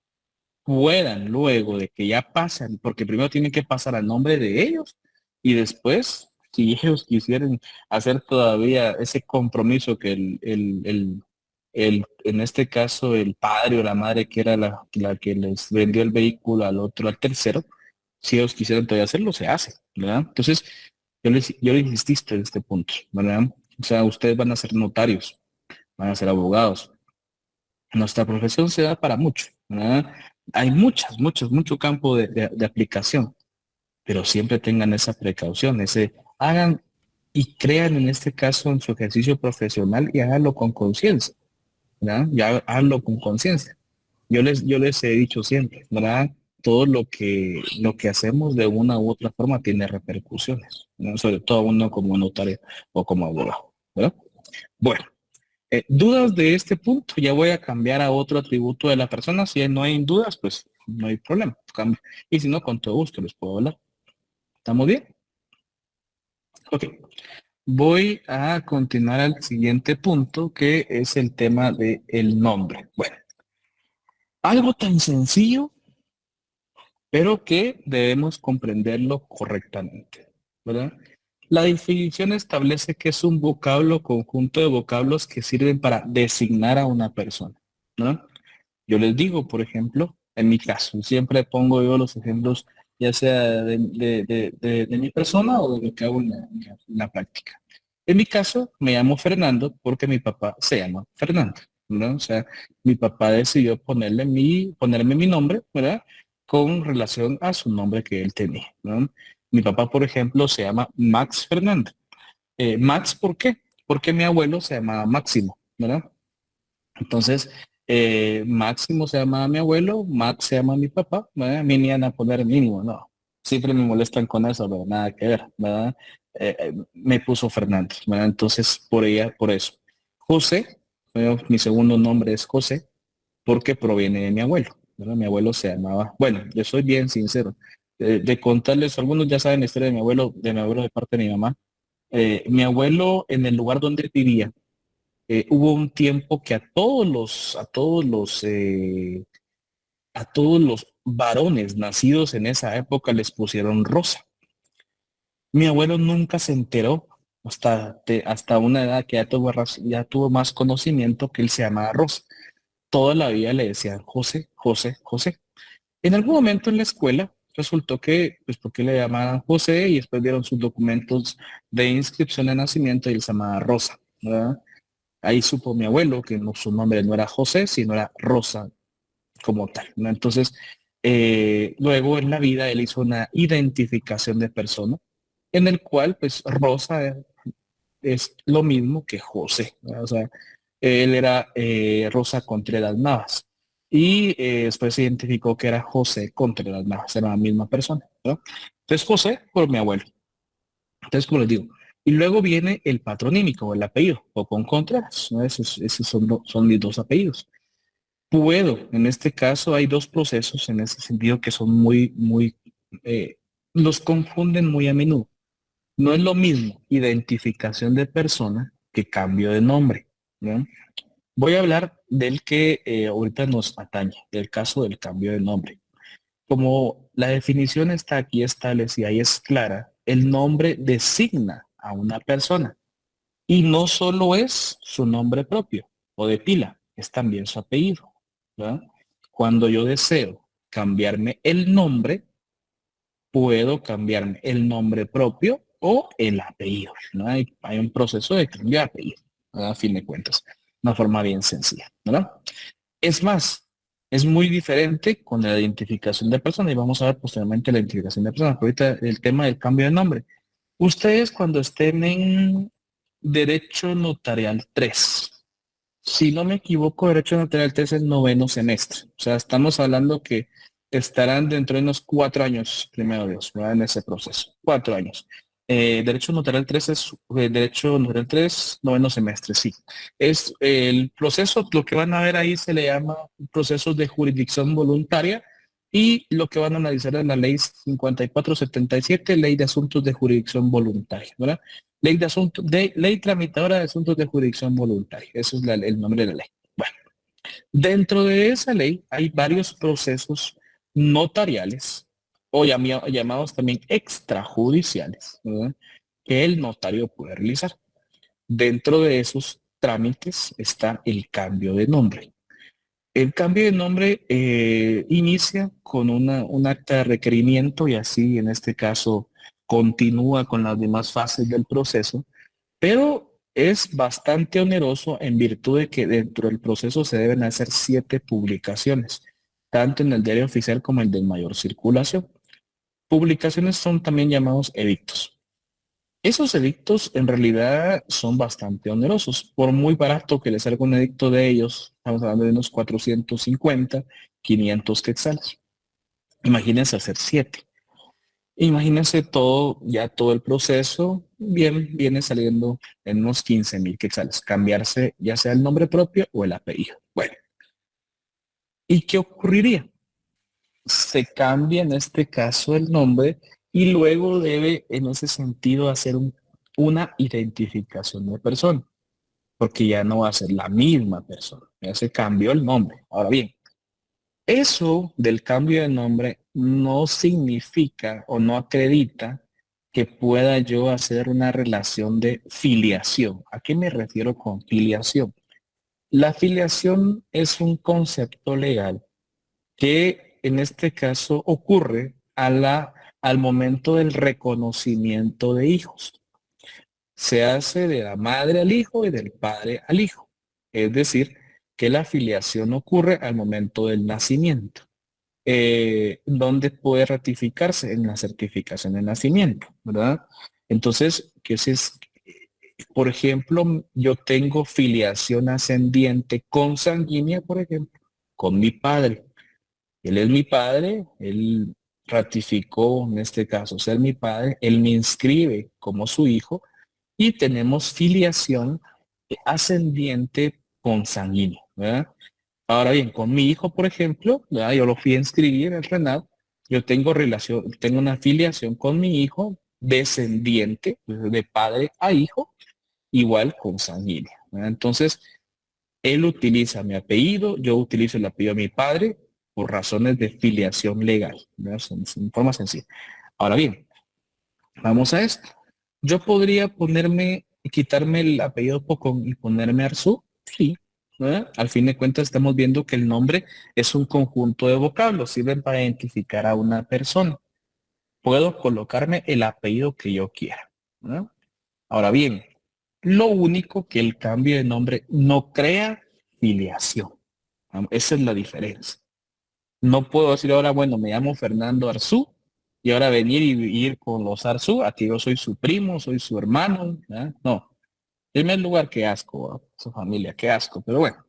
puedan luego de que ya pasan, porque primero tienen que pasar a nombre de ellos y después, si ellos quisieran hacer todavía ese compromiso que en este caso, el padre o la madre que era la que les vendió el vehículo al otro, al tercero, si ellos quisieran todavía hacerlo, se hace, ¿verdad? Entonces, yo les insistí en este punto, ¿verdad? O sea, ustedes van a ser notarios, van a ser abogados. Nuestra profesión se da para mucho, ¿verdad? Hay mucho campo de aplicación, pero siempre tengan esa precaución, hagan y crean en este caso en su ejercicio profesional y háganlo con conciencia, ¿verdad? Ya háganlo con conciencia. Yo les he dicho siempre, ¿verdad? Todo lo que hacemos de una u otra forma tiene repercusiones, ¿no? Sobre todo uno como notario o como abogado, ¿verdad? Bueno. ¿Dudas de este punto? Ya voy a cambiar a otro atributo de la persona. Si no hay dudas, pues no hay problema. Cambio. Y si no, con todo gusto les puedo hablar. ¿Estamos bien? Ok. Voy a continuar al siguiente punto, que es el tema del nombre. Bueno, algo tan sencillo, pero que debemos comprenderlo correctamente, ¿verdad? La definición establece que es un vocablo, conjunto de vocablos que sirven para designar a una persona, ¿no? Yo les digo, por ejemplo, en mi caso, siempre pongo yo los ejemplos, ya sea de mi persona o de lo que hago en la práctica. En mi caso, me llamo Fernando porque mi papá se llama Fernando, ¿no? O sea, mi papá decidió ponerme mi nombre, ¿verdad? Con relación a su nombre que él tenía, ¿no? Mi papá, por ejemplo, se llama Max Fernando. Max, ¿por qué? Porque mi abuelo se llamaba Máximo, ¿verdad? Entonces, Máximo se llama mi abuelo, Max se llama mi papá, ¿verdad? A mí me iban a poner mínimo, no. Siempre me molestan con eso, pero nada que ver, ¿verdad? Me puso Fernando, ¿verdad? Entonces, por eso. José, mi segundo nombre es José, porque proviene de mi abuelo, ¿verdad? Mi abuelo se llamaba, bueno, yo soy bien sincero, de contarles, algunos ya saben la historia de mi abuelo de parte de mi mamá. Mi abuelo, en el lugar donde él vivía, hubo un tiempo que a todos los varones nacidos en esa época les pusieron Rosa. Mi abuelo nunca se enteró hasta una edad que ya tuvo más conocimiento que él se llamaba Rosa. Toda la vida le decían José, José, José. En algún momento en la escuela resultó que, pues, porque le llamaban José y después dieron sus documentos de inscripción de nacimiento y él se llamaba Rosa, ¿verdad? Ahí supo mi abuelo que su nombre no era José, sino era Rosa como tal, ¿no? Entonces, luego en la vida él hizo una identificación de persona en el cual, pues, Rosa es lo mismo que José, ¿no? O sea, él era Rosa Contreras Navas y después se identificó que era José Contreras Navas, era la misma persona, ¿no? Entonces, José por mi abuelo. Entonces, como les digo, y luego viene el patronímico, el apellido, o con Contreras, ¿no? Esos son mis dos apellidos. En este caso hay dos procesos en ese sentido que son eh, los confunden muy a menudo. No es lo mismo identificación de persona que cambio de nombre, ¿no? Voy a hablar del que ahorita nos atañe, del caso del cambio de nombre. Como la definición está aquí establecida y es clara, el nombre designa a una persona y no solo es su nombre propio o de pila, es también su apellido, ¿verdad? Cuando yo deseo cambiarme el nombre, puedo cambiarme el nombre propio o el apellido, ¿no? Hay un proceso de cambio de apellido, ¿verdad? A fin de cuentas, una forma bien sencilla, ¿verdad? Es más, es muy diferente con la identificación de persona y vamos a ver posteriormente la identificación de persona. Pero ahorita el tema del cambio de nombre. Ustedes cuando estén Derecho Notarial 3. Si no me equivoco, Derecho Notarial 3 es noveno semestre. O sea, estamos hablando que estarán dentro de unos 4 años, primero Dios, ¿verdad? En ese proceso. 4 años. Derecho Notarial 3 es Derecho Notarial 3, noveno semestre, sí. Es el proceso, lo que van a ver ahí se le llama procesos de jurisdicción voluntaria y lo que van a analizar es la ley 5477, ley de asuntos de jurisdicción voluntaria, ¿verdad? Ley tramitadora de asuntos de jurisdicción voluntaria. Ese es el nombre de la ley. Bueno, dentro de esa ley hay varios procesos notariales o llamados también extrajudiciales, ¿verdad? Que el notario puede realizar. Dentro de esos trámites está el cambio de nombre. El cambio de nombre inicia con un acta de requerimiento y así en este caso continúa con las demás fases del proceso, pero es bastante oneroso en virtud de que dentro del proceso se deben hacer 7 publicaciones, tanto en el diario oficial como el de mayor circulación. Publicaciones son también llamados edictos. Esos edictos en realidad son bastante onerosos. Por muy barato que les salga un edicto de ellos, estamos hablando de unos 450, 500 quetzales. Imagínense hacer 7. Imagínense todo, ya todo el proceso viene saliendo en unos 15,000 quetzales. Cambiarse ya sea el nombre propio o el apellido. Bueno, ¿y qué ocurriría? Se cambia en este caso el nombre y luego debe en ese sentido hacer una identificación de persona, porque ya no va a ser la misma persona, ya se cambió el nombre. Ahora bien, eso del cambio de nombre no significa o no acredita que pueda yo hacer una relación de filiación. ¿A qué me refiero con filiación? La filiación es un concepto legal que en este caso ocurre al momento del reconocimiento de hijos. Se hace de la madre al hijo y del padre al hijo. Es decir, que la filiación ocurre al momento del nacimiento. ¿Dónde puede ratificarse? En la certificación de nacimiento, ¿verdad? Entonces, por ejemplo, yo tengo filiación ascendiente consanguínea, por ejemplo, con mi padre. Él es mi padre, él ratificó en este caso ser mi padre, él me inscribe como su hijo y tenemos filiación ascendiente consanguínea, ¿verdad? Ahora bien, con mi hijo, por ejemplo, ¿verdad? Yo lo fui a inscribir en el RENAV, yo tengo una filiación con mi hijo descendiente, de padre a hijo, igual consanguínea, ¿verdad? Entonces, él utiliza mi apellido, yo utilizo el apellido de mi padre por razones de filiación legal, ¿verdad? En forma sencilla. Ahora bien, vamos a esto. Yo podría quitarme el apellido Pocón y ponerme Arzú, sí, ¿verdad? Al fin de cuentas estamos viendo que el nombre es un conjunto de vocablos, sirven para identificar a una persona. Puedo colocarme el apellido que yo quiera, ¿verdad? Ahora bien, lo único que el cambio de nombre no crea filiación. Esa es la diferencia. No puedo decir ahora, bueno, me llamo Fernando Arzú y ahora venir y ir con los Arzú, aquí yo soy su primo, soy su hermano. ¿Eh? No, en primer lugar, qué asco, ¿no? Su familia, qué asco. Pero bueno,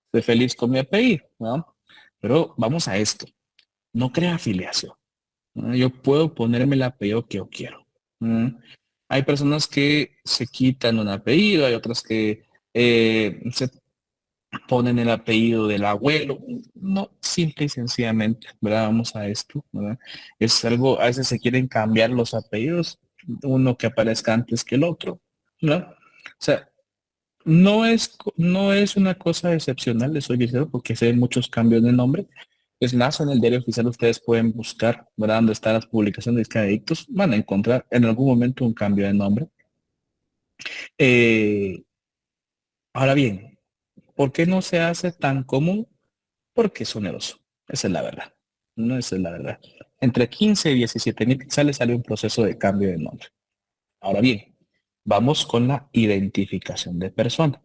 estoy feliz con mi apellido, ¿no? Pero vamos a esto. No crea afiliación, ¿no? Yo puedo ponerme el apellido que yo quiero. ¿No? Hay personas que se quitan un apellido, hay otras que se ponen el apellido del abuelo. No, simple y sencillamente, ¿verdad? Vamos a esto, ¿verdad? Es algo, a veces se quieren cambiar los apellidos, uno que aparezca antes que el otro, ¿no? O sea, no es una cosa excepcional, les soy sincero, porque se ven muchos cambios de nombre. Es más, en el diario oficial ustedes pueden buscar, ¿verdad? Donde están las publicaciones de edictos, van a encontrar en algún momento un cambio de nombre. Eh, Ahora bien, ¿por qué no se hace tan común? Porque es oneroso. Esa es la verdad. No, esa es la verdad. Entre 15 y 17,000 quetzales sale un proceso de cambio de nombre. Ahora bien, vamos con la identificación de persona.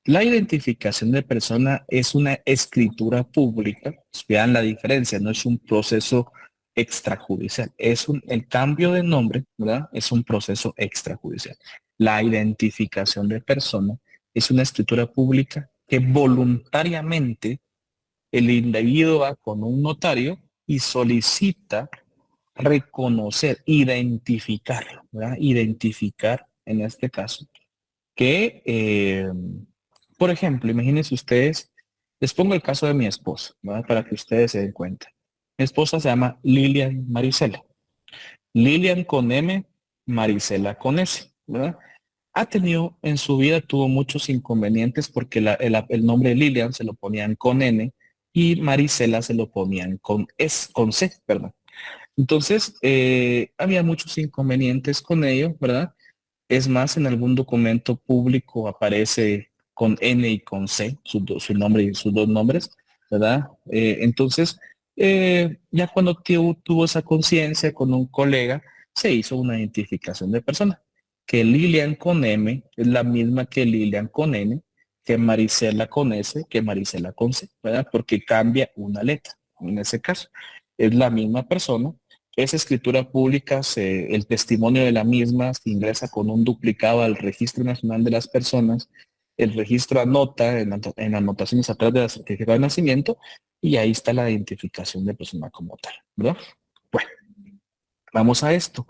La identificación de persona es una escritura pública. Vean la diferencia, no es un proceso extrajudicial. El cambio de nombre, ¿verdad? Es un proceso extrajudicial. La identificación de persona es una escritura pública que voluntariamente el individuo va con un notario y solicita reconocer, identificarlo, ¿verdad? Identificar en este caso que, por ejemplo, imagínense ustedes, les pongo el caso de mi esposa, ¿verdad? Para que ustedes se den cuenta. Mi esposa se llama Lilian Marisela. Lilian con M, Marisela con S, ¿verdad? Ha tenido en su vida, tuvo muchos inconvenientes porque el nombre Lilian se lo ponían con N y Marisela se lo ponían con S, con C, perdón. Entonces, había muchos inconvenientes con ello, ¿verdad? Es más, en algún documento público aparece con N y con C, su nombre y sus dos nombres, ¿verdad? Entonces, ya cuando tuvo esa conciencia con un colega, se hizo una identificación de persona, que Lilian con M es la misma que Lilian con N, que Marisela con S, que Marisela con C, ¿verdad? Porque cambia una letra, en ese caso. Es la misma persona. Esa escritura pública, el testimonio de la misma se ingresa con un duplicado al Registro Nacional de las Personas. El registro anota en anotaciones atrás de la certificado de nacimiento y ahí está la identificación de persona como tal, ¿verdad? Bueno, vamos a esto.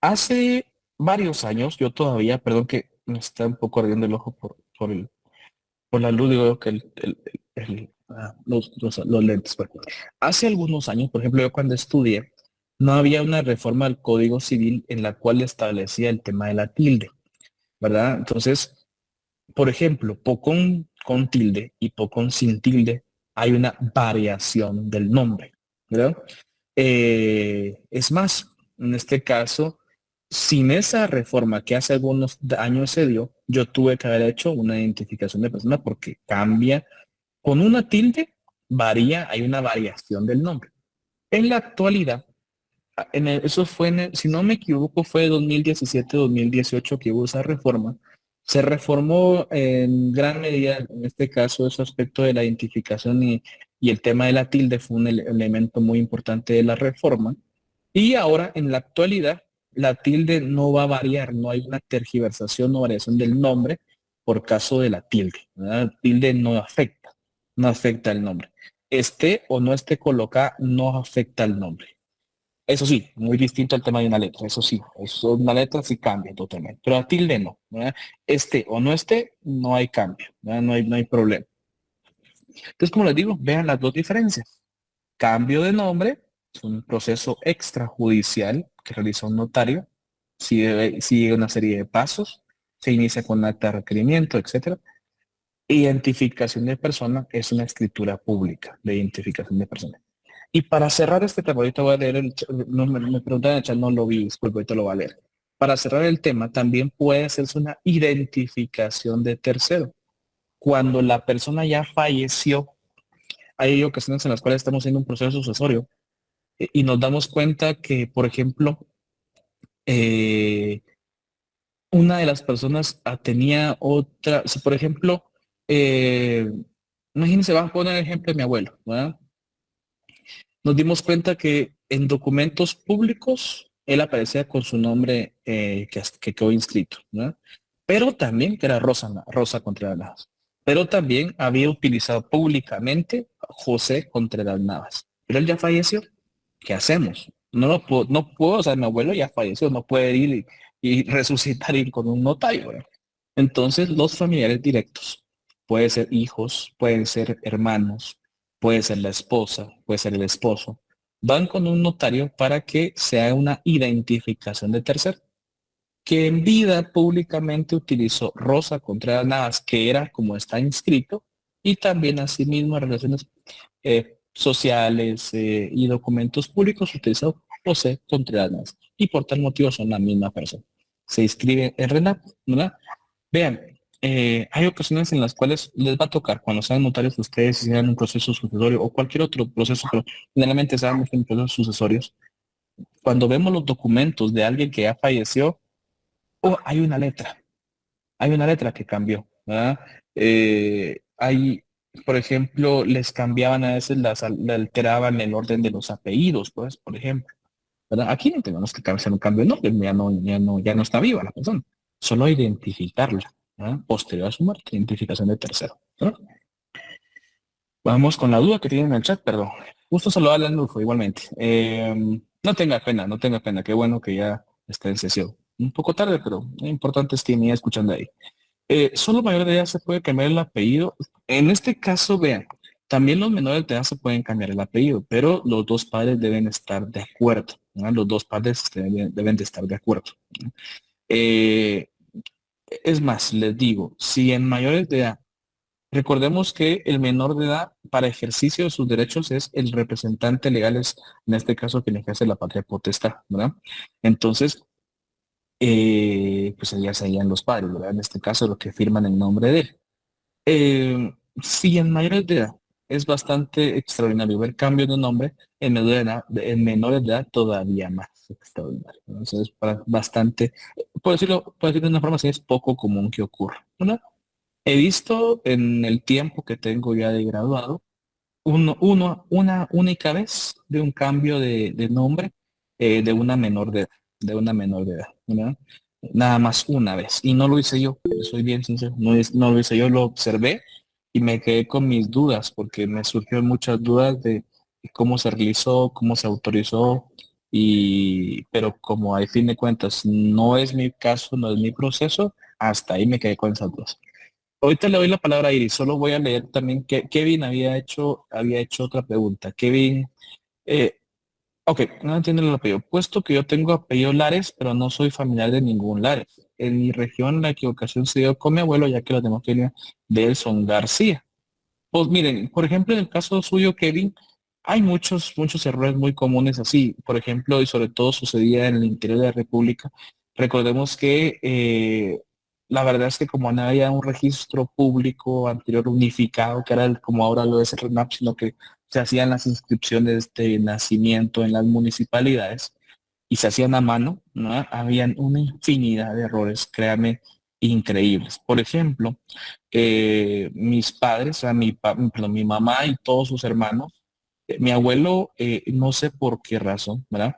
Hace varios años, yo todavía, perdón que me está un poco ardiendo el ojo por la luz, digo que los lentes. Bueno. Hace algunos años, por ejemplo, yo cuando estudié, no había una reforma al Código Civil en la cual establecía el tema de la tilde, ¿verdad? Entonces, por ejemplo, pocón con tilde y pocón sin tilde, hay una variación del nombre, ¿verdad? Es más, en este caso, sin esa reforma que hace algunos años se dio, yo tuve que haber hecho una identificación de persona porque cambia con una tilde, varía, hay una variación del nombre. En la actualidad, eso fue, si no me equivoco, fue 2017-2018 que hubo esa reforma. Se reformó en gran medida, en este caso, ese aspecto de la identificación y el tema de la tilde fue un elemento muy importante de la reforma. Y ahora, en la actualidad, la tilde no va a variar, no hay una tergiversación o variación del nombre por caso de la tilde, ¿verdad? La tilde no afecta el nombre. Esté o no esté colocada, no afecta el nombre. Eso sí, muy distinto al tema de una letra, eso sí, una letra sí cambia totalmente, pero la tilde no, ¿verdad? Esté o no esté, no hay cambio, ¿verdad? No hay problema. Entonces, como les digo, vean las dos diferencias. Cambio de nombre es un proceso extrajudicial que realiza un notario, sigue una serie de pasos, se inicia con acta de requerimiento, etcétera. Identificación de persona es una escritura pública de identificación de persona. Y para cerrar este tema, ahorita voy a leer no, me preguntan en el chat, no lo vi, disculpe, ahorita lo voy a leer. Para cerrar el tema, también puede hacerse una identificación de tercero. Cuando la persona ya falleció, hay ocasiones en las cuales estamos haciendo un proceso sucesorio y nos damos cuenta que, por ejemplo, eh, una de las personas tenía otra, si por ejemplo, eh, imagínense, vamos a poner el ejemplo de mi abuelo, ¿verdad? Nos dimos cuenta que en documentos públicos él aparecía con su nombre que quedó inscrito, ¿no? Pero también, que era Rosa Contreras Navas, pero también había utilizado públicamente José Contreras Navas. Pero él ya falleció. ¿Qué hacemos? No puedo, o sea, mi abuelo ya falleció, no puede ir y resucitar ir con un notario, ¿verdad? Entonces, los familiares directos, pueden ser hijos, pueden ser hermanos, puede ser la esposa, puede ser el esposo, van con un notario para que se haga una identificación de tercero, que en vida públicamente utilizó Rosa Contreras Navas, que era como está inscrito, y también asimismo en relaciones sociales y documentos públicos utilizó José Contreras Navas, y por tal motivo son la misma persona. Se inscribe en RENAP, ¿verdad? Vean, hay ocasiones en las cuales les va a tocar, cuando sean notarios ustedes, si sean un proceso sucesorio o cualquier otro proceso, pero generalmente sabemos que en procesos sucesorios, cuando vemos los documentos de alguien que ya falleció, oh, hay una letra que cambió, ¿verdad? Por ejemplo, les cambiaban a veces, le alteraban el orden de los apellidos, pues, por ejemplo, ¿verdad? Aquí no tenemos que hacer un cambio, no, ya no está viva la persona. solo identificarla, ¿verdad? Posterior a su muerte, identificación de tercero, ¿verdad? Vamos con la duda que tienen en el chat, perdón. Gusto saludarle a Nulfo igualmente. No tenga pena, no tenga pena. Qué bueno que ya está en sesión. Un poco tarde, pero lo importante es que me escuchando ahí. Solo mayor de edad se puede cambiar el apellido. En este caso, vean, también los menores de edad se pueden cambiar el apellido, pero los dos padres deben estar de acuerdo, ¿no? Los dos padres deben de estar de acuerdo. Eh, es más, les digo, si en mayores de edad, recordemos que el menor de edad para ejercicio de sus derechos es el representante legal, es en este caso quien ejerce la patria potestad, ¿verdad? Entonces, pues ya serían los padres, ¿verdad? En este caso, los que firman el nombre de él. Sí, en mayores de edad es bastante extraordinario ver cambios de nombre, en menores de edad todavía más extraordinario. Entonces, bastante, por decirlo de una forma así, es poco común que ocurra, ¿verdad? He visto en el tiempo que tengo ya de graduado, una única vez de un cambio de nombre de una menor de edad, de una menor de edad, ¿verdad? Nada más una vez. Y no lo hice yo, soy bien sincero, no lo hice yo, lo observé y me quedé con mis dudas, porque me surgieron muchas dudas de cómo se realizó, cómo se autorizó, pero como a fin de cuentas no es mi caso, no es mi proceso, hasta ahí me quedé con esas dudas. Ahorita le doy la palabra a Iris, solo voy a leer también que Kevin había hecho otra pregunta. Kevin, eh, ok, no entiendo el apellido. Puesto que yo tengo apellido Lares, pero no soy familiar de ningún Lares. En mi región la equivocación se dio con mi abuelo, ya que los demás familia de él son García. Pues miren, por ejemplo, en el caso suyo, Kevin, hay muchos errores muy comunes así. Por ejemplo, y sobre todo sucedía en el interior de la República. Recordemos que la verdad es que como no había un registro público anterior unificado, que era como ahora lo es el RENAP, sino que se hacían las inscripciones de nacimiento en las municipalidades y se hacían a mano, ¿no? Habían una infinidad de errores, créame, increíbles. Por ejemplo, mis padres, o sea, perdón, mi mamá y todos sus hermanos, mi abuelo, no sé por qué razón, ¿verdad?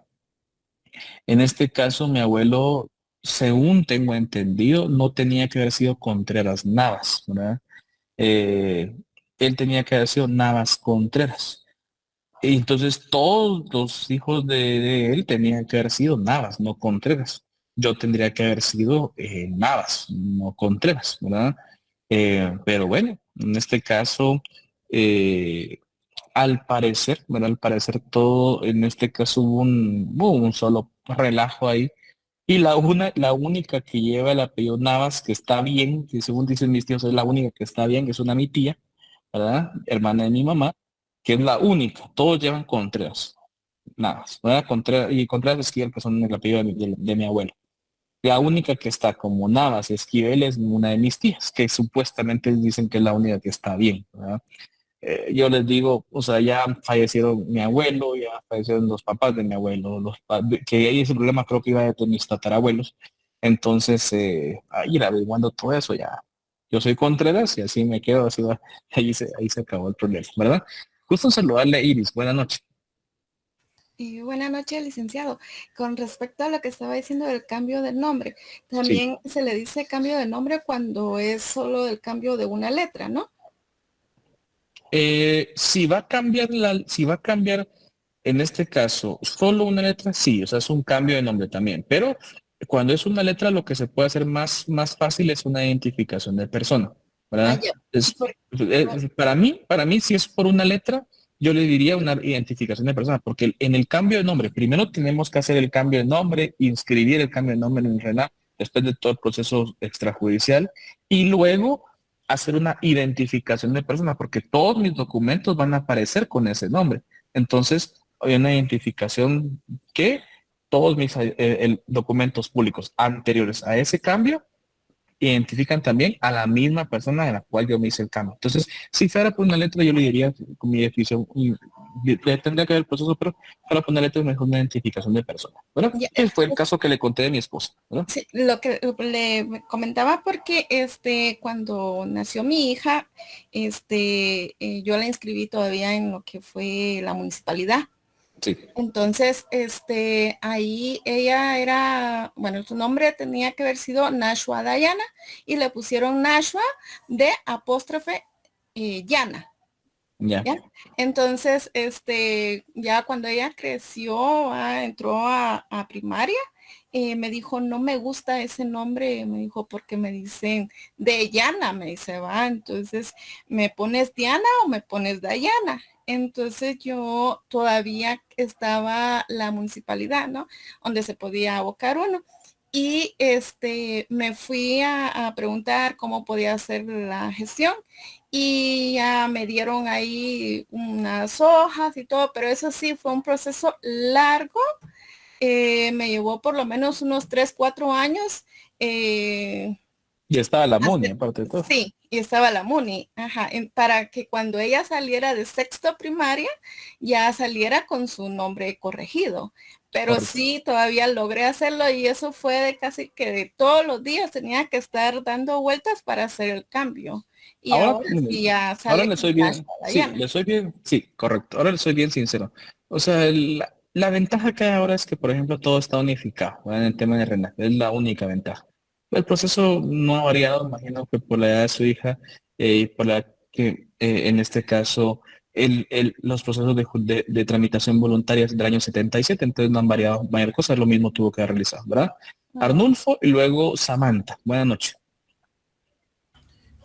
En este caso, mi abuelo, según tengo entendido, no tenía que haber sido Contreras Navas, ¿verdad? Eh, él tenía que haber sido Navas Contreras. Y entonces todos los hijos de él tenían que haber sido Navas, no Contreras. Yo tendría que haber sido Navas, no Contreras, ¿verdad? Pero bueno, en este caso, eh, al parecer, ¿verdad? Al parecer todo, en este caso hubo un solo relajo ahí. Y la única que lleva el apellido Navas, que está bien, que según dicen mis tíos, es la única que está bien, es una mi tía, ¿verdad? Hermana de mi mamá, que es la única. Todos llevan Contreras, Navas, ¿verdad? Contreras, y Contreras Esquivel, que son el apellido de mi abuelo. La única que está como Navas Esquivel es una de mis tías, que supuestamente dicen que es la única que está bien, ¿verdad? Yo les digo, o sea, ya fallecieron mi abuelo, ya fallecieron los papás de mi abuelo, que ahí ese problema creo que iba de mis tatarabuelos. Entonces, a ir averiguando todo eso ya. Yo soy Contreras y así me quedo, así va, ahí se acabó el problema, ¿verdad? Gusto saludarle a Iris, buenas noches. Y buenas noches, licenciado. Con respecto a lo que estaba diciendo del cambio de nombre, Sí. también se le dice cambio de nombre cuando es solo el cambio de una letra, ¿no? Si va a cambiar en este caso solo una letra, sí, o sea, es un cambio de nombre también, pero cuando es una letra lo que se puede hacer más fácil es una identificación de persona, Ah, ¿verdad? ya. Para mí, si es por una letra, yo le diría una identificación de persona, porque en el cambio de nombre, primero tenemos que hacer el cambio de nombre, inscribir el cambio de nombre en el RENAP, después de todo el proceso extrajudicial, y luego hacer una identificación de persona, porque todos mis documentos van a aparecer con ese nombre. Entonces, hay una identificación que todos mis documentos públicos anteriores a ese cambio identifican también a la misma persona de la cual yo me hice el cambio. Entonces, si fuera por una letra, yo le diría con mi definición, tendría que haber el proceso, pero para poner letra es mejor una identificación de persona, ¿verdad? Ya, Que fue el caso que le conté de mi esposa, ¿verdad? sí, lo que le comentaba porque cuando nació mi hija, yo la inscribí todavía en lo que fue la municipalidad. Sí. Entonces, ahí ella era, bueno, su nombre tenía que haber sido Nashua Dayana y le pusieron Nashua de apóstrofe Yana. Ya. ¿Ya? Entonces, ya cuando ella creció, entró a primaria, me dijo, no me gusta ese nombre, me dijo, porque me dicen de Yana, me dice, va, entonces, ¿me pones Diana o me pones Dayana? Entonces yo todavía estaba la municipalidad, ¿no? Donde se podía abocar uno. Y me fui a preguntar cómo podía hacer la gestión y ya me dieron ahí unas hojas y todo, pero eso sí fue un proceso largo. Me llevó por lo menos unos 3, 4 años. Y estaba la MUNI, Hacer- aparte de todo. sí, y estaba la MUNI, ajá, para que cuando ella saliera de sexto primaria, ya saliera con su nombre corregido. Pero Correcto. sí, todavía logré hacerlo y eso fue de casi que de todos los días tenía que estar dando vueltas para hacer el cambio. Y Ahora, ahora mire, sí ya ahora sale le con soy bien, Nashua sí, Dayana. le soy bien, sí, correcto. Ahora le soy bien sincero. O sea, la ventaja que hay ahora es que, por ejemplo, todo está unificado, ¿verdad? En el tema de RENAC, es la única ventaja. El proceso no ha variado, imagino que por la edad de su hija y por la que, en este caso, los procesos de tramitación voluntaria es del año 77, entonces no han variado mayor cosa, lo mismo tuvo que haber realizado, ¿verdad? Ah, Arnulfo y luego Samantha. Buenas noches.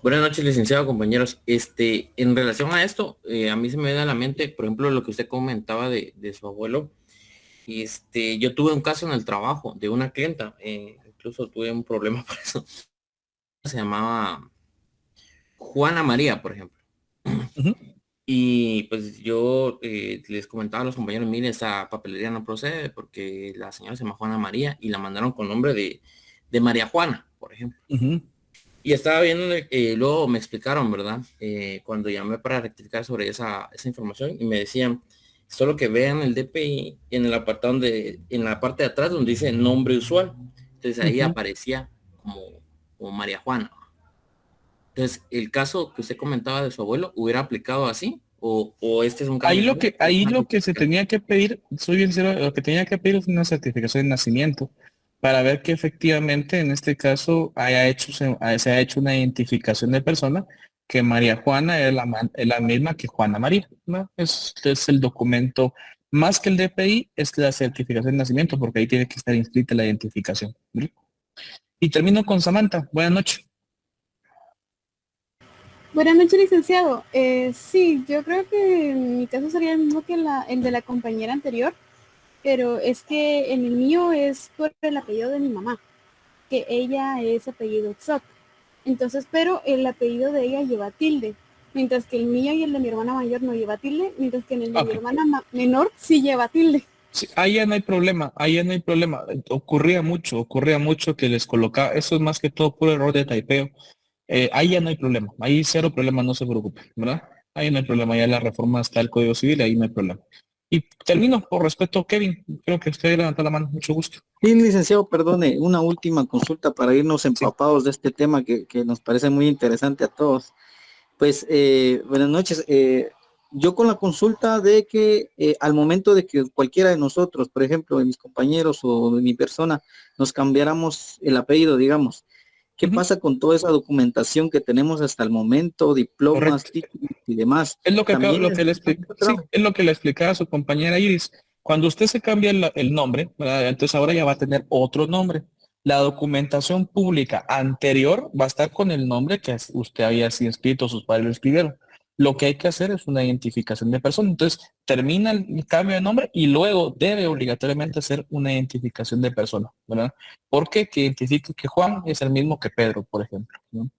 Buenas noches, licenciado, compañeros. En relación a esto, a mí se me viene a la mente, por ejemplo, lo que usted comentaba de su abuelo. Yo tuve un caso en el trabajo de una clienta, incluso tuve un problema por eso. Se llamaba Juana María, por ejemplo. Ujú, Y pues yo les comentaba a los compañeros, mire, esa papelería no procede porque la señora se llama Juana María y la mandaron con nombre de María Juana, por ejemplo. ujú. Y estaba viendo, luego me explicaron, ¿verdad? Cuando llamé para rectificar sobre esa información y me decían, solo que vean el DPI en el apartado en la parte de atrás donde dice nombre usual. Entonces ahí Ujú. aparecía como María Juana. Entonces, el caso que usted comentaba de su abuelo, ¿hubiera aplicado así? ¿O este es un Ahí cambio lo nuevo? que, ahí lo que se tenía que pedir, soy bien sincero, lo que tenía que pedir es una certificación de nacimiento para ver que efectivamente en este caso se ha hecho una identificación de persona que María Juana es la misma que Juana María, ¿no? Este es el documento, más que el DPI, es la certificación de nacimiento, porque ahí tiene que estar inscrita la identificación, ¿no? Y termino con Samantha. Buenas noches. Buenas noches, licenciado. Sí, yo creo que en mi caso sería el mismo que el de la compañera anterior, pero es que en el mío es por el apellido de mi mamá, que ella es apellido Tzot. Entonces, pero el apellido de ella lleva tilde, mientras que el mío y el de mi hermana mayor no lleva tilde, mientras que en el de mi Ok. hermana menor sí lleva tilde. Sí, ahí ya no hay problema, ahí ya no hay problema. Ocurría mucho que les colocaba, eso es más que todo puro error de taipeo. Ahí ya no hay problema, ahí cero problema, no se preocupe, ¿verdad? Ahí no hay problema, ya la reforma está el Código Civil, ahí no hay problema. Y termino por respeto a Kevin, creo que usted levantó la mano, mucho gusto. Sí, licenciado, perdone, una última consulta para irnos Sí. empapados de este tema que nos parece muy interesante a todos. Pues, buenas noches. Yo con la consulta de que al momento de que cualquiera de nosotros, por ejemplo, de mis compañeros o de mi persona, nos cambiáramos el apellido, digamos, ¿qué Ujú, pasa con toda esa documentación que tenemos hasta el momento, diplomas, correcto. títulos y demás? Es lo que También lo que le necesitamos explica, otro sí, trabajo. es lo que le explicaba a su compañera Iris. Cuando usted se cambia el nombre, ¿verdad? Entonces ahora ya va a tener otro nombre. La documentación pública anterior va a estar con el nombre que usted había sido inscrito, sus padres lo escribieron. Lo que hay que hacer es una identificación de persona. Entonces termina el cambio de nombre y luego debe obligatoriamente hacer una identificación de persona, ¿verdad? Porque que identifique que Juan es el mismo que Pedro, por ejemplo, ¿no?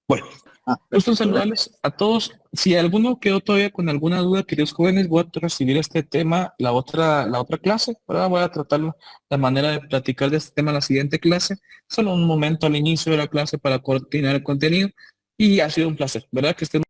Bueno. Ah, Gusto en perfecto, gracias. saludarles a todos. Si alguno quedó todavía con alguna duda, queridos jóvenes, voy a recibir este tema, la otra clase, ¿verdad? Voy a tratar la manera de platicar de este tema en la siguiente clase. Solo un momento al inicio de la clase para coordinar el contenido. Y ha sido un placer, ¿verdad? Que estén